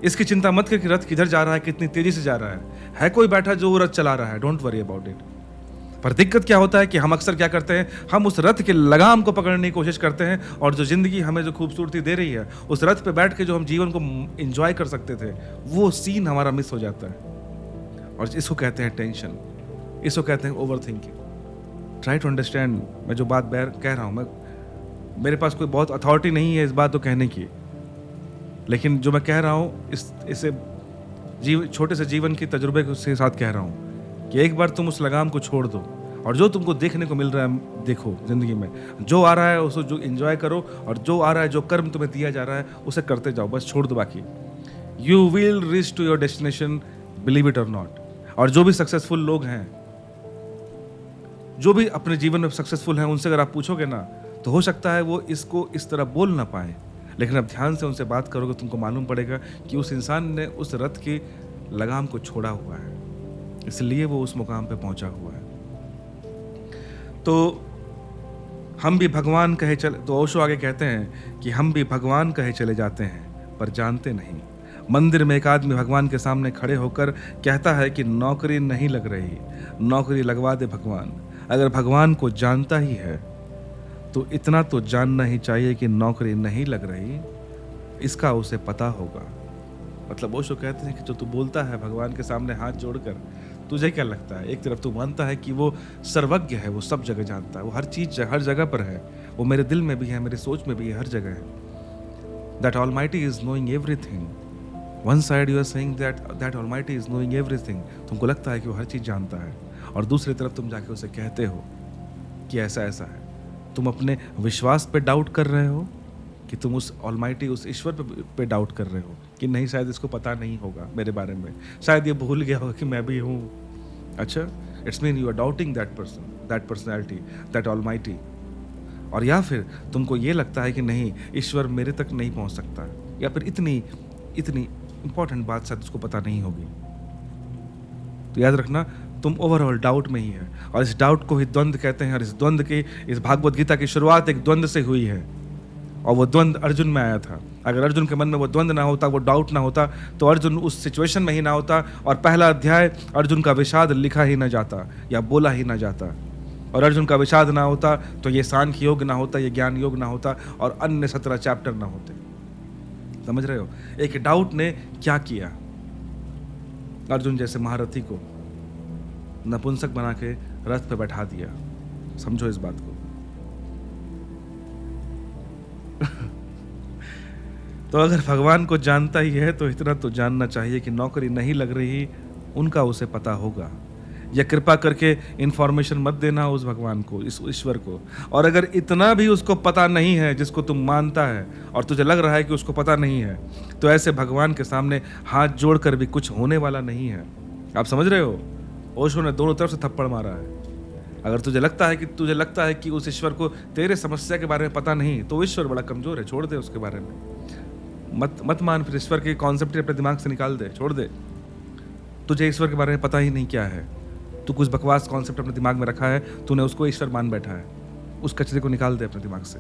इसकी चिंता मत कर कि रथ किधर जा रहा है, कितनी तेजी से जा रहा है कोई बैठा जो वो रथ चला रहा है, डोंट वरी अबाउट इट। पर दिक्कत क्या होता है कि हम अक्सर क्या करते हैं, हम उस रथ के लगाम को पकड़ने की कोशिश करते हैं और जो जिंदगी हमें जो खूबसूरती दे रही है, उस रथ पे बैठ के जो हम जीवन को एंजॉय कर सकते थे, वो सीन हमारा मिस हो जाता है। और इसको कहते हैं टेंशन, इसको कहते हैं overthinking. Try to understand, मैं जो बात कह रहा हूँ, मेरे पास कोई बहुत अथॉरिटी नहीं है इस बात को कहने की, लेकिन जो मैं कह रहा हूँ इसे छोटे से जीवन की तजुर्बे के साथ कह रहा हूँ कि एक बार तुम उस लगाम को छोड़ दो और जो तुमको देखने को मिल रहा है देखो जिंदगी में, जो आ रहा है उसको जो एंजॉय करो, और जो आ रहा है, जो कर्म तुम्हें दिया जा रहा है उसे करते जाओ, बस छोड़ दो बाकी। You will reach to your destination, believe it और नॉट। और जो भी सक्सेसफुल लोग हैं, जो भी अपने जीवन में सक्सेसफुल हैं, उनसे अगर आप पूछोगे ना तो हो सकता है वो इसको इस तरह बोल ना पाए, लेकिन अब ध्यान से उनसे बात करोगे तुमको मालूम पड़ेगा कि उस इंसान ने उस रथ की लगाम को छोड़ा हुआ है, इसलिए वो उस मुकाम पे पहुंचा हुआ है। तो हम भी भगवान कहे चले, तो ओशो आगे कहते हैं कि हम भी भगवान कहे चले जाते हैं पर जानते नहीं। मंदिर में एक आदमी भगवान के सामने खड़े होकर कहता है कि नौकरी नहीं लग रही, नौकरी लगवा दे भगवान। अगर भगवान को जानता ही है तो इतना तो जानना ही चाहिए कि नौकरी नहीं लग रही, इसका उसे पता होगा। मतलब ओशो कहते हैं कि जो तू बोलता है भगवान के सामने हाथ जोड़कर, तुझे क्या लगता है? एक तरफ तू मानता है कि वो सर्वज्ञ है, वो सब जगह जानता है, वो हर चीज हर जगह पर है, वो मेरे दिल में भी है, मेरे सोच में भी है, हर जगह है। That almighty is knowing everything. One side you are saying that almighty is knowing everything. तुमको लगता है कि वो हर चीज जानता है, और दूसरी तरफ तुम जाके उसे कहते हो कि ऐसा ऐसा है। तुम अपने विश्वास पे डाउट कर रहे हो कि तुम उस ऑलमाइटी, उस ईश्वर पे डाउट कर रहे हो कि नहीं, शायद इसको पता नहीं होगा मेरे बारे में, शायद ये भूल गया होगा कि मैं भी हूँ। अच्छा, it's mean you are doubting that person, that personality, that almighty. और या फिर तुमको ये लगता है कि नहीं, ईश्वर मेरे तक नहीं पहुँच सकता, या फिर इतनी इंपॉर्टेंट बात शायद उसको पता नहीं होगी। तो याद रखना, तुम ओवरऑल डाउट में ही है, और इस डाउट को ही द्वंद्व कहते हैं। और इस द्वंद्व की, इस भागवत गीता की शुरुआत एक द्वंद्व से हुई है, और वो द्वंद्व अर्जुन में आया था। अगर अर्जुन के मन में वो द्वंद्व ना होता, वो डाउट ना होता, तो अर्जुन उस सिचुएशन में ही ना होता, और पहला अध्याय अर्जुन का विषाद लिखा ही ना जाता या बोला ही ना जाता। और अर्जुन का विषाद ना होता तो ये सांख्य योग ना होता, ये ज्ञान योग ना होता, और अन्य 17 चैप्टर ना होते। समझ रहे हो? एक डाउट ने क्या किया, अर्जुन जैसे महारथी को नपुंसक बना के रथ पे बैठा दिया। समझो इस बात को। तो अगर भगवान को जानता ही है तो इतना तो जानना चाहिए कि नौकरी नहीं लग रही, उनका उसे पता होगा। या कृपा करके इंफॉर्मेशन मत देना उस भगवान को, इस ईश्वर को। और अगर इतना भी उसको पता नहीं है जिसको तुम मानता है, और तुझे लग रहा है कि उसको पता नहीं है, तो ऐसे भगवान के सामने हाथ जोड़कर भी कुछ होने वाला नहीं है। आप समझ रहे हो? ओशो ने दोनों तरफ से थप्पड़ मारा है। अगर तुझे लगता है कि उस ईश्वर को तेरे समस्या के बारे में पता नहीं, तो ईश्वर बड़ा कमजोर है, छोड़ दे उसके बारे में। मत मान, फिर ईश्वर के कॉन्सेप्ट अपने दिमाग से निकाल दे, छोड़ दे। तुझे ईश्वर के बारे में पता ही नहीं क्या है, तू कुछ बकवास कॉन्सेप्ट अपने दिमाग में रखा है, तूने उसको ईश्वर मान बैठा है। उस कचरे को निकाल दे अपने दिमाग से।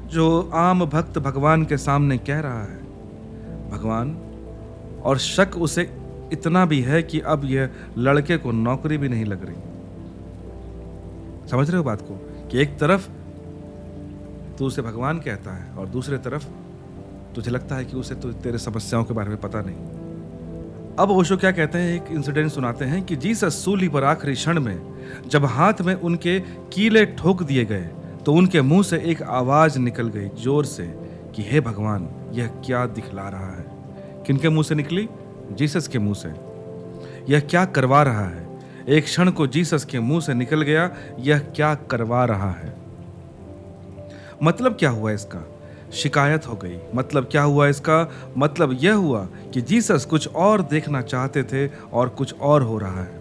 जो आम भक्त भगवान के सामने कह रहा है भगवान, और शक उसे इतना भी है कि अब यह लड़के को नौकरी भी नहीं लग रही। समझ रहे हो बात को? कि एक तरफ तू उसे भगवान कहता है, और दूसरी तरफ तुझे लगता है कि उसे तो तेरे समस्याओं के बारे में पता नहीं। अब ओशो क्या कहते हैं, एक इंसिडेंट सुनाते हैं कि जीसस सूली पर आखिरी क्षण में जब हाथ में उनके कीले ठोक दिए गए, तो उनके मुंह से एक आवाज निकल गई जोर से कि हे भगवान, यह क्या दिखला रहा है। किनके मुंह से निकली? जीसस के मुंह से। यह क्या करवा रहा है? एक क्षण को जीसस के मुंह से निकल गया, यह क्या करवा रहा है। मतलब क्या हुआ इसका? शिकायत हो गई। मतलब क्या हुआ इसका? मतलब यह हुआ कि जीसस कुछ और देखना चाहते थे और कुछ और हो रहा है।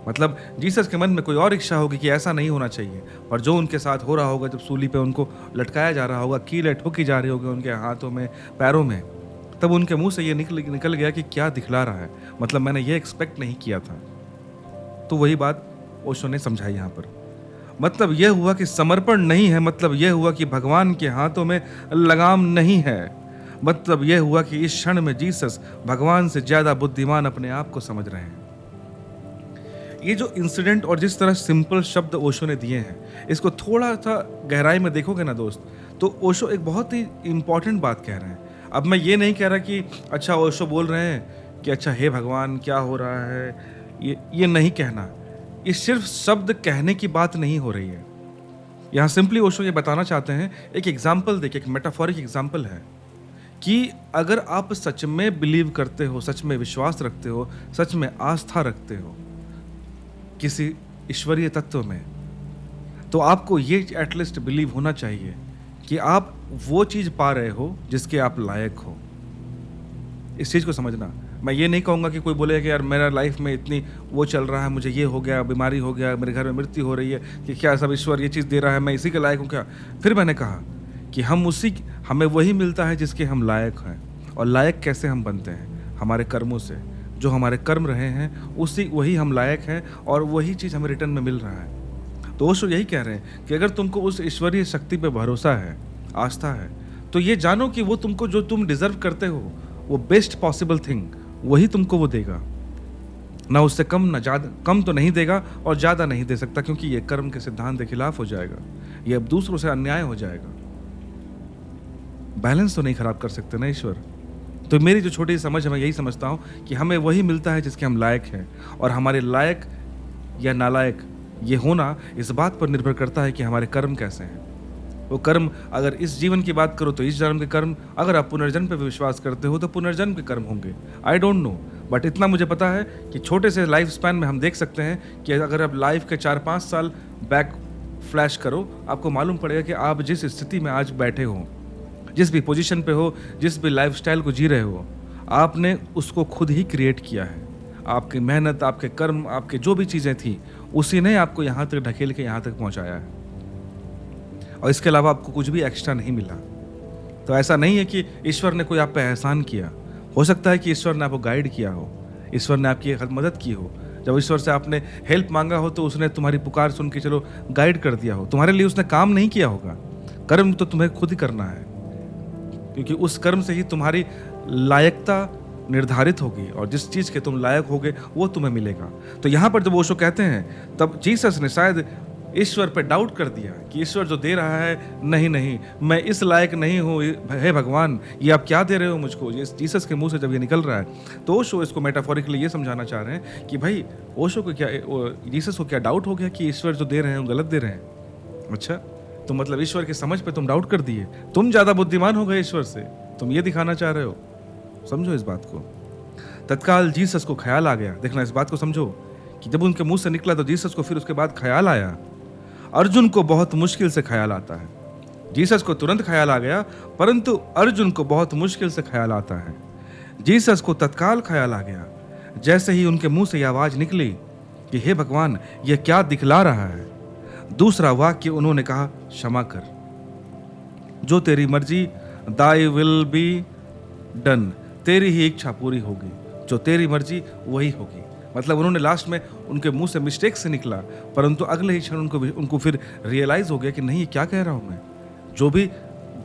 मतलब जीसस के मन में कोई और इच्छा होगी कि ऐसा नहीं होना चाहिए, और जो उनके साथ हो रहा होगा, जब सूली पे उनको लटकाया जा रहा होगा, कीलें ठोकी जा रही होगी उनके हाथों में, पैरों में, तब उनके मुंह से ये निकल गया कि क्या दिखला रहा है। मतलब मैंने ये एक्सपेक्ट नहीं किया था। तो वही बात ओशो ने समझाई यहाँ पर। मतलब यह हुआ कि समर्पण नहीं है, मतलब यह हुआ कि भगवान के हाथों में लगाम नहीं है। मतलब यह हुआ कि इस क्षण में जीसस भगवान से ज्यादा बुद्धिमान अपने आप को समझ रहे हैं। ये जो इंसिडेंट और जिस तरह सिंपल शब्द ओशो ने दिए हैं, इसको थोड़ा सा गहराई में देखोगे ना दोस्त, तो ओशो एक बहुत ही इंपॉर्टेंट बात कह रहे हैं। अब मैं ये नहीं कह रहा कि अच्छा ओशो बोल रहे हैं कि अच्छा हे भगवान क्या हो रहा है, ये नहीं कहना। ये सिर्फ शब्द कहने की बात नहीं हो रही है। यहाँ सिंपली ओशो ये बताना चाहते हैं, एक एग्जाम्पल देखिए, एक मेटाफोरिक एग्जाम्पल है कि अगर आप सच में बिलीव करते हो, सच में विश्वास रखते हो, सच में आस्था रखते हो किसी ईश्वरीय तत्व में, तो आपको ये एटलीस्ट बिलीव होना चाहिए कि आप वो चीज़ पा रहे हो जिसके आप लायक हो। इस चीज़ को समझना। मैं ये नहीं कहूँगा कि कोई बोले कि यार मेरा लाइफ में इतनी वो चल रहा है, मुझे ये हो गया, बीमारी हो गया, मेरे घर में मृत्यु हो रही है, कि क्या सब ईश्वर ये चीज़ दे रहा है, मैं इसी के लायक हूँ क्या। फिर मैंने कहा कि हमें वही मिलता है जिसके हम लायक हैं। और लायक कैसे हम बनते हैं? हमारे कर्मों से। जो हमारे कर्म रहे हैं वही हम लायक हैं, और वही चीज़ हमें रिटर्न में मिल रहा है। तो ओशो यही कह रहे हैं कि अगर तुमको उस ईश्वरीय शक्ति पे भरोसा है, आस्था है, तो ये जानो कि वो तुमको जो तुम डिजर्व करते हो, वो बेस्ट पॉसिबल थिंग वही तुमको वो देगा। ना उससे कम, ना ज़्यादा। कम तो नहीं देगा और ज़्यादा नहीं दे सकता, क्योंकि ये कर्म के सिद्धांत के खिलाफ हो जाएगा, ये अब दूसरों से अन्याय हो जाएगा। बैलेंस तो नहीं खराब कर सकते ना ईश्वर। तो मेरी जो छोटी समझ है, मैं यही समझता हूँ कि हमें वही मिलता है जिसके हम लायक हैं, और हमारे लायक या नालायक ये होना इस बात पर निर्भर करता है कि हमारे कर्म कैसे हैं। वो कर्म, अगर इस जीवन की बात करो तो इस जन्म के कर्म, अगर आप पुनर्जन्म पे विश्वास करते हो तो पुनर्जन्म के कर्म होंगे। आई डोंट नो, बट इतना मुझे पता है कि छोटे से लाइफ स्पैन में हम देख सकते हैं कि अगर आप लाइफ के 4-5 साल बैक फ्लैश करो, आपको मालूम पड़ेगा कि आप जिस स्थिति में आज बैठे हो, जिस भी पोजीशन पे हो, जिस भी लाइफस्टाइल को जी रहे हो, आपने उसको खुद ही क्रिएट किया है। आपकी मेहनत, आपके कर्म, आपके जो भी चीज़ें थी, उसी ने आपको यहाँ तक ढकेल के यहाँ तक पहुँचाया है, और इसके अलावा आपको कुछ भी एक्स्ट्रा नहीं मिला। तो ऐसा नहीं है कि ईश्वर ने कोई आप पे एहसान किया। हो सकता है कि ईश्वर ने आपको गाइड किया हो, ईश्वर ने आपकी मदद की हो। जब ईश्वर से आपने हेल्प मांगा हो तो उसने तुम्हारी पुकार सुन के चलो गाइड कर दिया हो। तुम्हारे लिए उसने काम नहीं किया होगा। कर्म तो तुम्हें खुद ही करना है, क्योंकि उस कर्म से ही तुम्हारी लायकता निर्धारित होगी, और जिस चीज़ के तुम लायक होगे वो तुम्हें मिलेगा। तो यहाँ पर जब ओशो कहते हैं, तब जीसस ने शायद ईश्वर पे डाउट कर दिया कि ईश्वर जो दे रहा है, नहीं नहीं, मैं इस लायक नहीं हूँ, हे भगवान, ये आप क्या दे रहे हो मुझको। ये जीसस के मुंह से जब ये निकल रहा है, तो ओशो इसको मेटाफोरिकली ये समझाना चाह रहे हैं कि भाई ओशो को क्या, जीसस को क्या डाउट हो गया कि ईश्वर जो दे रहे हैं वो गलत दे रहे हैं। अच्छा, तो मतलब ईश्वर की समझ पे तुम डाउट कर दिए, तुम ज़्यादा बुद्धिमान हो गए ईश्वर से, तुम ये दिखाना चाह रहे हो। समझो इस बात को। तत्काल जीसस को ख्याल आ गया। देखना, इस बात को समझो कि जब उनके मुंह से निकला तो जीसस को फिर उसके बाद ख्याल आया। अर्जुन को बहुत मुश्किल से ख्याल आता है। जीसस को तुरंत ख्याल आ गया, परंतु अर्जुन को बहुत मुश्किल से ख्याल आता है। जीसस को तत्काल ख्याल आ गया जैसे ही उनके मुंह से यह आवाज निकली कि हे भगवान, यह क्या दिखला रहा है। दूसरा वाक्य उन्होंने कहा, क्षमा कर, जो तेरी मर्जी, दाई विल बी डन, तेरी ही इच्छा पूरी होगी, जो तेरी मर्जी वही होगी। मतलब उन्होंने लास्ट में उनके मुंह से मिस्टेक से निकला, परंतु अगले ही क्षण उनको फिर रियलाइज हो गया कि नहीं, ये क्या कह रहा हूं मैं। जो भी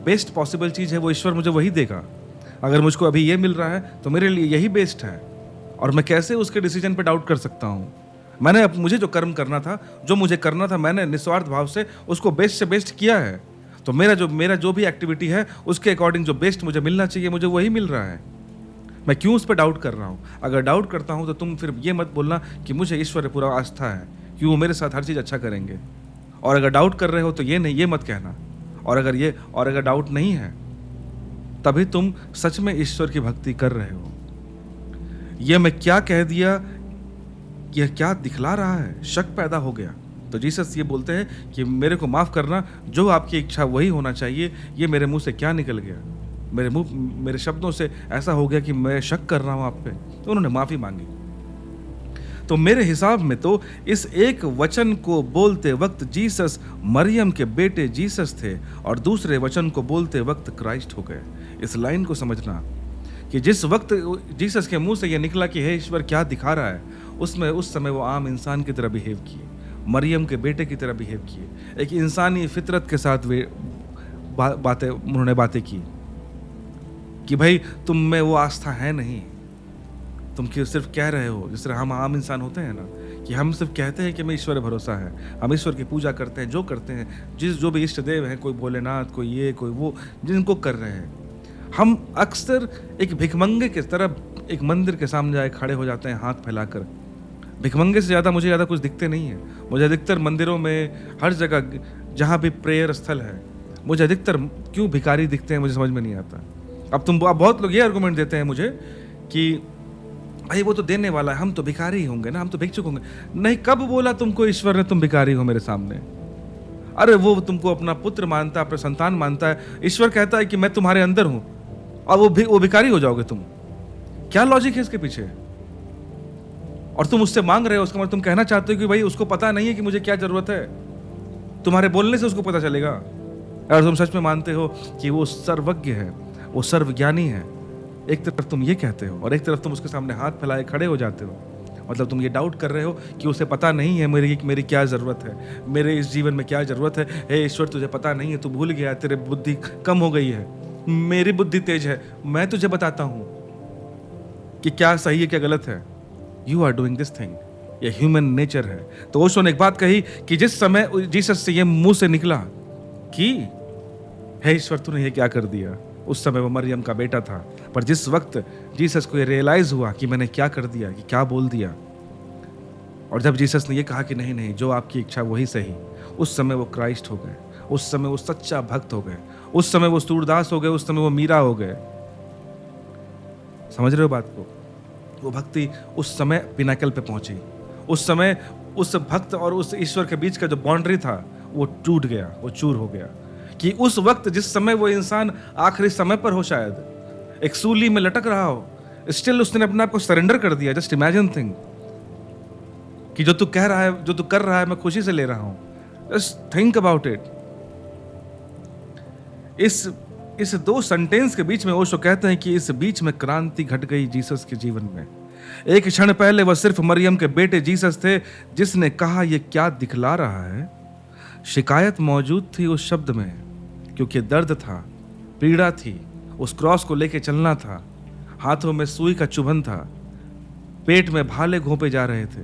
बेस्ट पॉसिबल चीज़ है वो ईश्वर मुझे वही देगा। अगर मुझको अभी ये मिल रहा है तो मेरे लिए यही बेस्ट है, और मैं कैसे उसके डिसीजन पे डाउट कर सकता हूँ। मैंने मुझे जो कर्म करना था, जो मुझे करना था, मैंने निस्वार्थ भाव से उसको बेस्ट से बेस्ट किया है। तो मेरा जो भी एक्टिविटी है उसके अकॉर्डिंग जो बेस्ट मुझे मिलना चाहिए, मुझे वही मिल रहा है। मैं क्यों उस पर डाउट कर रहा हूँ? अगर डाउट करता हूँ तो तुम फिर ये मत बोलना कि मुझे ईश्वर पर पूरा आस्था है कि वो मेरे साथ हर चीज़ अच्छा करेंगे। और अगर डाउट कर रहे हो तो ये मत कहना। और अगर डाउट नहीं है, तभी तुम सच में ईश्वर की भक्ति कर रहे हो। ये मैं क्या कह दिया, यह क्या दिखला रहा है, शक पैदा हो गया। तो जीसस ये बोलते हैं कि मेरे को माफ़ करना, जो आपकी इच्छा वही होना चाहिए। ये मेरे मुंह से क्या निकल गया, मेरे शब्दों से ऐसा हो गया कि मैं शक कर रहा हूं आप पे। तो उन्होंने माफी मांगी। तो मेरे हिसाब में तो इस एक वचन को बोलते वक्त जीसस मरियम के बेटे जीसस थे, और दूसरे वचन को बोलते वक्त क्राइस्ट हो गए। इस लाइन को समझना कि जिस वक्त जीसस के मुंह से यह निकला कि हे ईश्वर क्या दिखा रहा है, उस समय वो आम इंसान की तरह बिहेव किए, मरियम के बेटे की तरह बिहेव किए। एक इंसानी फितरत के साथ वे उन्होंने बातें की कि भाई तुम में वो आस्था है नहीं, तुम सिर्फ कह रहे हो। जिस तरह हम आम इंसान होते हैं ना, कि हम सिर्फ कहते हैं कि हमें ईश्वर भरोसा है, हम ईश्वर की पूजा करते हैं, जो करते हैं, जो भी इष्ट देव हैं, कोई भोलेनाथ, कोई ये कोई वो, जिनको कर रहे हैं, हम अक्सर एक भिखमंगे की तरह एक मंदिर के सामने जाए खड़े हो जाते हैं हाथ फैलाकर। भिखमंगे से ज़्यादा मुझे ज़्यादा कुछ दिखते नहीं है। मुझे अधिकतर मंदिरों में, हर जगह जहाँ भी प्रेयर स्थल है, मुझे अधिकतर क्यों भिखारी दिखते हैं मुझे समझ में नहीं आता। अब बहुत लोग ये आर्गुमेंट देते हैं मुझे कि भाई वो तो देने वाला है, हम तो भिखारी होंगे ना, हम तो भिक्षुक होंगे। नहीं, कब बोला तुमको ईश्वर ने तुम भिखारी हो मेरे सामने? अरे वो तुमको अपना पुत्र मानता है, अपना संतान मानता है। ईश्वर कहता है कि मैं तुम्हारे अंदर हूं, और वो भिखारी हो जाओगे तुम। क्या लॉजिक है इसके पीछे? और तुम उससे मांग रहे हो, उसका मतलब तुम कहना चाहते हो कि भाई उसको पता नहीं है कि मुझे क्या जरूरत है, तुम्हारे बोलने से उसको पता चलेगा। अगर तुम सच में मानते हो कि वो सर्वज्ञ है, वो सर्वज्ञानी है, एक तरफ तुम ये कहते हो और एक तरफ तुम उसके सामने हाथ फैलाए खड़े हो जाते हो, मतलब तुम ये डाउट कर रहे हो कि उसे पता नहीं है मेरी क्या ज़रूरत है, मेरे इस जीवन में क्या ज़रूरत है। हे ईश्वर, तुझे पता नहीं है, तू भूल गया, तेरे बुद्धि कम हो गई है, मेरी बुद्धि तेज है, मैं तुझे बताता हूँ कि क्या सही है क्या गलत है। You are doing this thing, ये ह्यूमन नेचर है। तो ओशो ने एक बात कही कि जिस समय जीसस से ये मुंह से निकला कि हे ईश्वर तूने ये क्या कर दिया, उस समय वो मरियम का बेटा था। पर जिस वक्त जीसस को ये रियलाइज हुआ कि मैंने क्या कर दिया, कि क्या बोल दिया, और जब जीसस ने ये कहा कि नहीं नहीं, जो आपकी इच्छा वही सही, उस समय वो क्राइस्ट हो गए, उस समय वो सच्चा भक्त हो गए, उस समय वो सूरदास हो गए, उस समय वो मीरा हो गए। समझ रहे हो बात को? वो भक्ति उस समय पिनाकल पे पहुंची। उस समय उस भक्त और उस ईश्वर के बीच का जो बाउंड्री था वो टूट गया, वो चूर हो गया। कि उस वक्त जिस समय वो इंसान आखिरी समय पर हो, शायद एक सूली में लटक रहा हो, स्टिल उसने अपने आप को सरेंडर कर दिया। जस्ट इमेजिन थिंग कि जो तू कह रहा है, जो तू कर रहा है, मैं खुशी से ले रहा हूं। Just think about it. इस दो सेंटेंस के बीच में ओशो कहते हैं कि इस बीच में क्रांति घट गई जीसस के जीवन में। एक क्षण पहले वह सिर्फ मरियम के बेटे जीसस थे जिसने कहा यह क्या दिखला रहा है। शिकायत मौजूद थी उस शब्द में, क्योंकि दर्द था, पीड़ा थी, उस क्रॉस को लेके चलना था, हाथों में सुई का चुभन था, पेट में भाले घोंपे जा रहे थे।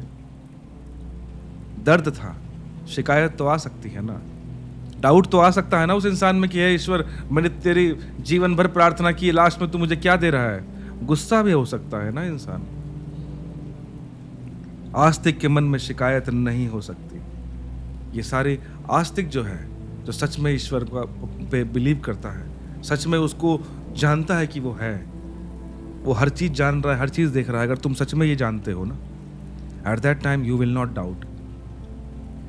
दर्द था, शिकायत तो आ सकती है ना, डाउट तो आ सकता है ना उस इंसान में कि हे ईश्वर, मैंने तेरी जीवन भर प्रार्थना की, लास्ट में तू मुझे क्या दे रहा है। गुस्सा भी हो सकता है ना इंसान। आस्तिक के मन में शिकायत नहीं हो सकती। ये सारे आस्तिक जो है, जो सच में ईश्वर पे बिलीव करता है, सच में उसको जानता है कि वो है, वो हर चीज जान रहा है, हर चीज देख रहा है। अगर तुम सच में ये जानते हो ना, at that time you will not doubt.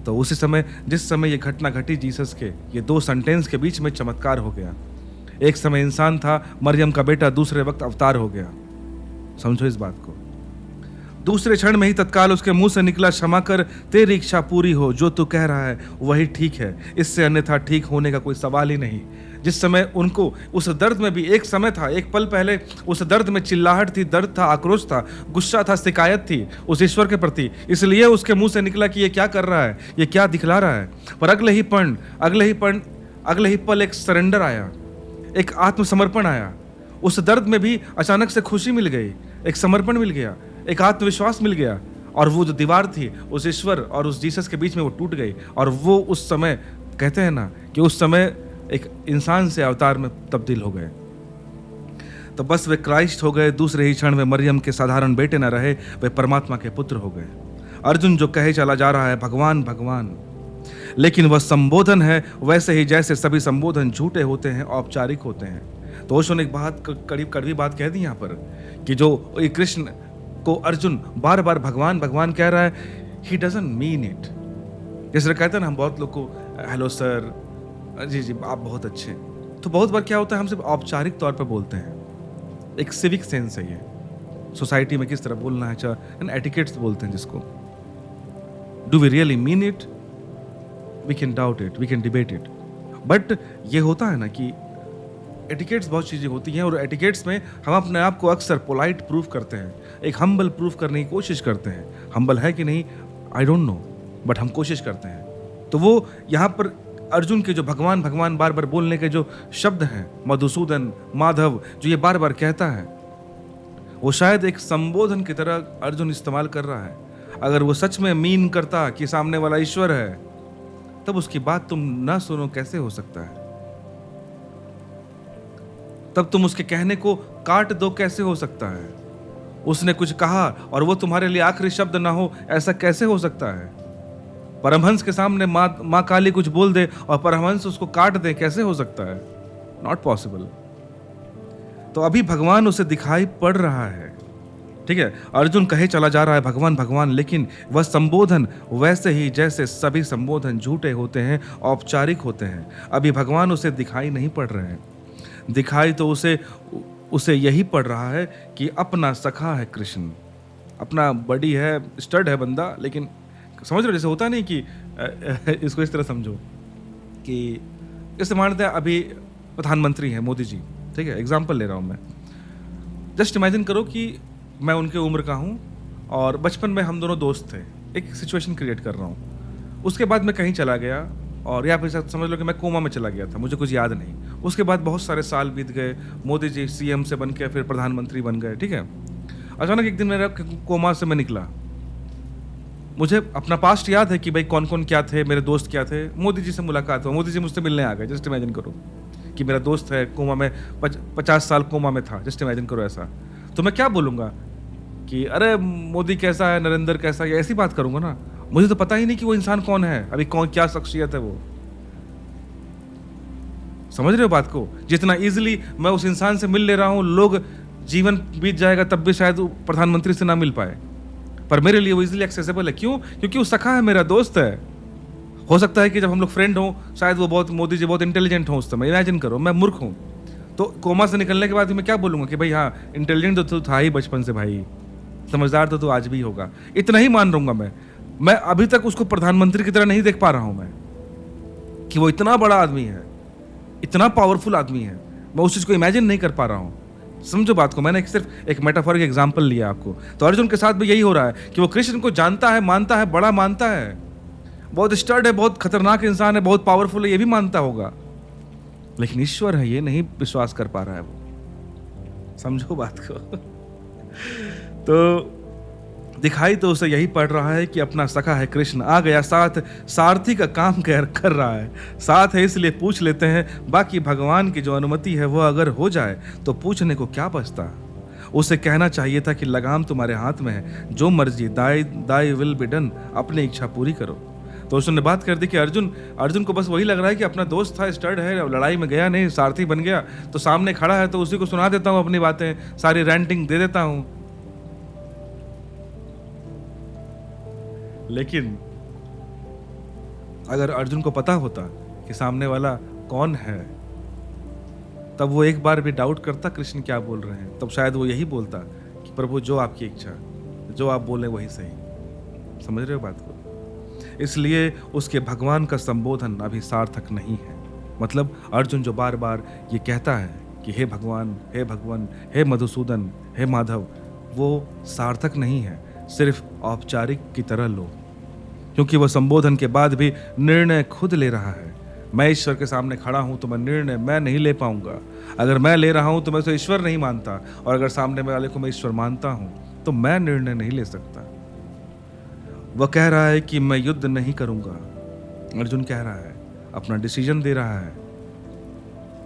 तो उसी समय, जिस समय ये घटना घटी जीसस के, ये दो सेंटेंस के बीच में चमत्कार हो गया। एक समय इंसान था, मरियम का बेटा, दूसरे वक्त अवतार हो गया। समझो इस बात को। दूसरे क्षण में ही तत्काल उसके मुंह से निकला, क्षमा कर, तेरी इच्छा पूरी हो, जो तू कह रहा है वही ठीक है, इससे अन्यथा ठीक होने का कोई सवाल ही नहीं। जिस समय उनको उस दर्द में भी, एक समय था, एक पल पहले उस दर्द में चिल्लाहट थी, दर्द था, आक्रोश था, गुस्सा था, शिकायत थी उस ईश्वर के प्रति, इसलिए उसके मुंह से निकला कि ये क्या कर रहा है, ये क्या दिखला रहा है। पर अगले ही पल एक सरेंडर आया, एक आत्मसमर्पण आया। उस दर्द में भी अचानक से खुशी मिल गई, एक समर्पण मिल गया, एक आत्मविश्वास मिल गया, और वो जो दीवार थी उस ईश्वर और उस जीसस के बीच में, वो टूट गई। और वो उस समय, कहते हैं ना कि उस समय एक इंसान से अवतार में तब्दील हो गए। तो बस वे क्राइस्ट हो गए। दूसरे ही क्षण में मरियम के साधारण बेटे न रहे, वे परमात्मा के पुत्र हो गए। अर्जुन जो कहे चला जा रहा है भगवान भगवान, लेकिन वह संबोधन है वैसे ही जैसे सभी संबोधन झूठे होते हैं, औपचारिक होते हैं। तो ओशो ने एक बात, कड़वी बात कह दी यहाँ पर, कि जो कृष्ण को अर्जुन बार बार भगवान भगवान कह रहा है, ही डजंट मीन इट। जैसे कहते हैं ना, हम बहुत लोग को हेलो सर, जी जी आप बहुत अच्छे, तो बहुत बार क्या होता है, हम सिर्फ औपचारिक तौर पर बोलते हैं। एक सिविक सेंस है ये, सोसाइटी में किस तरह बोलना है, एंड एटिकेट्स बोलते हैं जिसको। Do we really mean it? We can doubt it, we can debate it, but ये होता है ना कि एटिकेट्स बहुत चीज़ें होती हैं, और एटिकेट्स में हम अपने आप को अक्सर पोलाइट प्रूफ करते हैं, एक हम्बल प्रूफ करने की कोशिश करते हैं। हम्बल है कि नहीं आई डोंट नो, बट हम कोशिश करते हैं। तो वो यहाँ पर अर्जुन के जो भगवान भगवान बार बार बोलने के जो शब्द हैं, मधुसूदन, माधव, जो ये बार बार कहता है, वो शायद एक संबोधन की तरह अर्जुन इस्तेमाल कर रहा है। अगर वो सच में मीन करता कि सामने वाला ईश्वर है, तब उसकी बात तुम ना सुनो, कैसे हो सकता है? तब तुम उसके कहने को काट दो, कैसे हो सकता है? उसने कुछ कहा और वो तुम्हारे लिए आखिरी शब्द ना हो, ऐसा कैसे हो सकता है? परमहंस के सामने माँ काली कुछ बोल दे और परमहंस उसको काट दे, कैसे हो सकता है? Not possible. तो अभी भगवान उसे दिखाई पड़ रहा है, ठीक है। अर्जुन कहे चला जा रहा है भगवान भगवान, लेकिन वह संबोधन वैसे ही जैसे सभी संबोधन झूठे होते हैं, औपचारिक होते हैं। अभी भगवान उसे दिखाई नहीं पड़ रहे हैं। दिखाई तो उसे यही पड़ रहा है कि अपना सखा है कृष्ण, अपना बड़ी है, स्टड है बंदा, लेकिन समझ रहे हो, जैसे होता नहीं कि इसको इस तरह समझो कि जैसे मानते हैं अभी प्रधानमंत्री हैं मोदी जी, ठीक है, एग्जाम्पल ले रहा हूँ मैं। जस्ट इमेजिन करो कि मैं उनके उम्र का हूँ और बचपन में हम दोनों दोस्त थे। एक सिचुएशन क्रिएट कर रहा हूँ। उसके बाद मैं कहीं चला गया, और या फिर समझ लो कि मैं कोमा में चला गया था, मुझे कुछ याद नहीं। उसके बाद बहुत सारे साल बीत गए, मोदी जी सीएम से बन के फिर प्रधानमंत्री बन गए, ठीक है। अचानक एक दिन मेरा कोमा से मैं निकला, मुझे अपना पास्ट याद है कि भाई कौन कौन क्या थे, मेरे दोस्त क्या थे। मोदी जी से मुलाकात हुआ, मोदी जी मुझसे मिलने आ गए। जस्ट इमेजिन करो कि मेरा दोस्त है कोमा में, 50 साल कोमा में था। जस्ट इमेजिन करो ऐसा। तो मैं क्या बोलूँगा कि अरे मोदी कैसा है, नरेंद्र कैसा है, ऐसी बात करूँगा ना। मुझे तो पता ही नहीं कि वो इंसान कौन है, अभी कौन क्या शख्सियत है वो। समझ रहे हो बात को? जितना इजीली मैं उस इंसान से मिल ले रहा हूँ, लोग जीवन बीत जाएगा तब भी शायद वो प्रधानमंत्री से ना मिल पाए, पर मेरे लिए वो इजीली एक्सेसिबल है। क्यों? क्योंकि वो सखा है, मेरा दोस्त है। हो सकता है कि जब हम लोग फ्रेंड हों, शायद वो बहुत, मोदी जी बहुत इंटेलिजेंट हों उस समय, इमेजिन करो मैं मूर्ख हूँ, तो कोमा से निकलने के बाद मैं क्या बोलूँगा कि भाई हाँ, इंटेलिजेंट तो तू था ही बचपन से भाई, समझदार तो तू आज भी होगा, इतना ही मान लूँगा मैं अभी तक उसको प्रधानमंत्री की तरह नहीं देख पा रहा हूँ मैं, कि वो इतना बड़ा आदमी है, इतना पावरफुल आदमी है, मैं उस चीज़ को इमेजिन नहीं कर पा रहा हूँ। समझो बात को, मैंने सिर्फ एक मेटाफोरिक एग्जाम्पल लिया आपको। तो अर्जुन के साथ भी यही हो रहा है कि वो कृष्ण को जानता है, मानता है, बड़ा मानता है, बहुत स्टर्ड है, बहुत खतरनाक इंसान है, बहुत पावरफुल है, ये भी मानता होगा, लेकिन ईश्वर है ये नहीं विश्वास कर पा रहा है वो। समझो बात को। तो दिखाई तो उसे यही पड़ रहा है कि अपना सखा है कृष्ण, आ गया साथ, सारथी का काम कर रहा है, साथ है इसलिए पूछ लेते हैं, बाकी भगवान की जो अनुमति है वो अगर हो जाए तो पूछने को क्या बचता। उसे कहना चाहिए था कि लगाम तुम्हारे हाथ में है, जो मर्जी दाई विल बी डन, अपनी इच्छा पूरी करो। तो उसने बात कर दी कि अर्जुन को बस वही लग रहा है कि अपना दोस्त था, स्टर्ड है, लड़ाई में गया नहीं, सारथी बन गया, तो सामने खड़ा है तो उसी को सुना देता हूँ अपनी बातें, सारी रेंटिंग दे देता हूँ। लेकिन अगर अर्जुन को पता होता कि सामने वाला कौन है, तब वो एक बार भी डाउट करता कृष्ण क्या बोल रहे हैं, तब शायद वो यही बोलता कि प्रभु जो आपकी इच्छा, जो आप बोले वही सही। समझ रहे हो बात को? इसलिए उसके भगवान का संबोधन अभी सार्थक नहीं है। मतलब अर्जुन जो बार बार ये कहता है कि हे भगवान, हे भगवान, हे मधुसूदन, हे माधव, वो सार्थक नहीं है, सिर्फ औपचारिक की तरह लो, क्योंकि वह संबोधन के बाद भी निर्णय खुद ले रहा है। मैं ईश्वर के सामने खड़ा हूं तो मैं निर्णय मैं नहीं ले पाऊंगा। अगर मैं ले रहा हूं तो मैं तो ईश्वर नहीं मानता, और अगर सामने वाले को मैं ईश्वर मानता हूं तो मैं निर्णय नहीं ले सकता। वह कह रहा है कि मैं युद्ध नहीं करूंगा, अर्जुन कह रहा है, अपना डिसीजन दे रहा है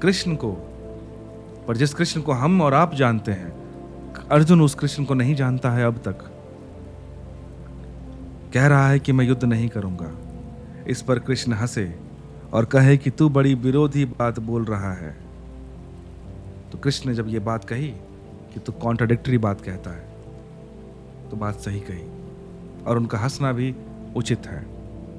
कृष्ण को, पर जिस कृष्ण को हम और आप जानते हैं, अर्जुन उस कृष्ण को नहीं जानता है अब तक। कह रहा है कि मैं युद्ध नहीं करूंगा। इस पर कृष्ण हंसे और कहे कि तू बड़ी विरोधी बात बोल रहा है। तो कृष्ण ने जब ये बात कही कि तू कॉन्ट्राडिक्टरी बात कहता है, तो बात सही कही, और उनका हंसना भी उचित है।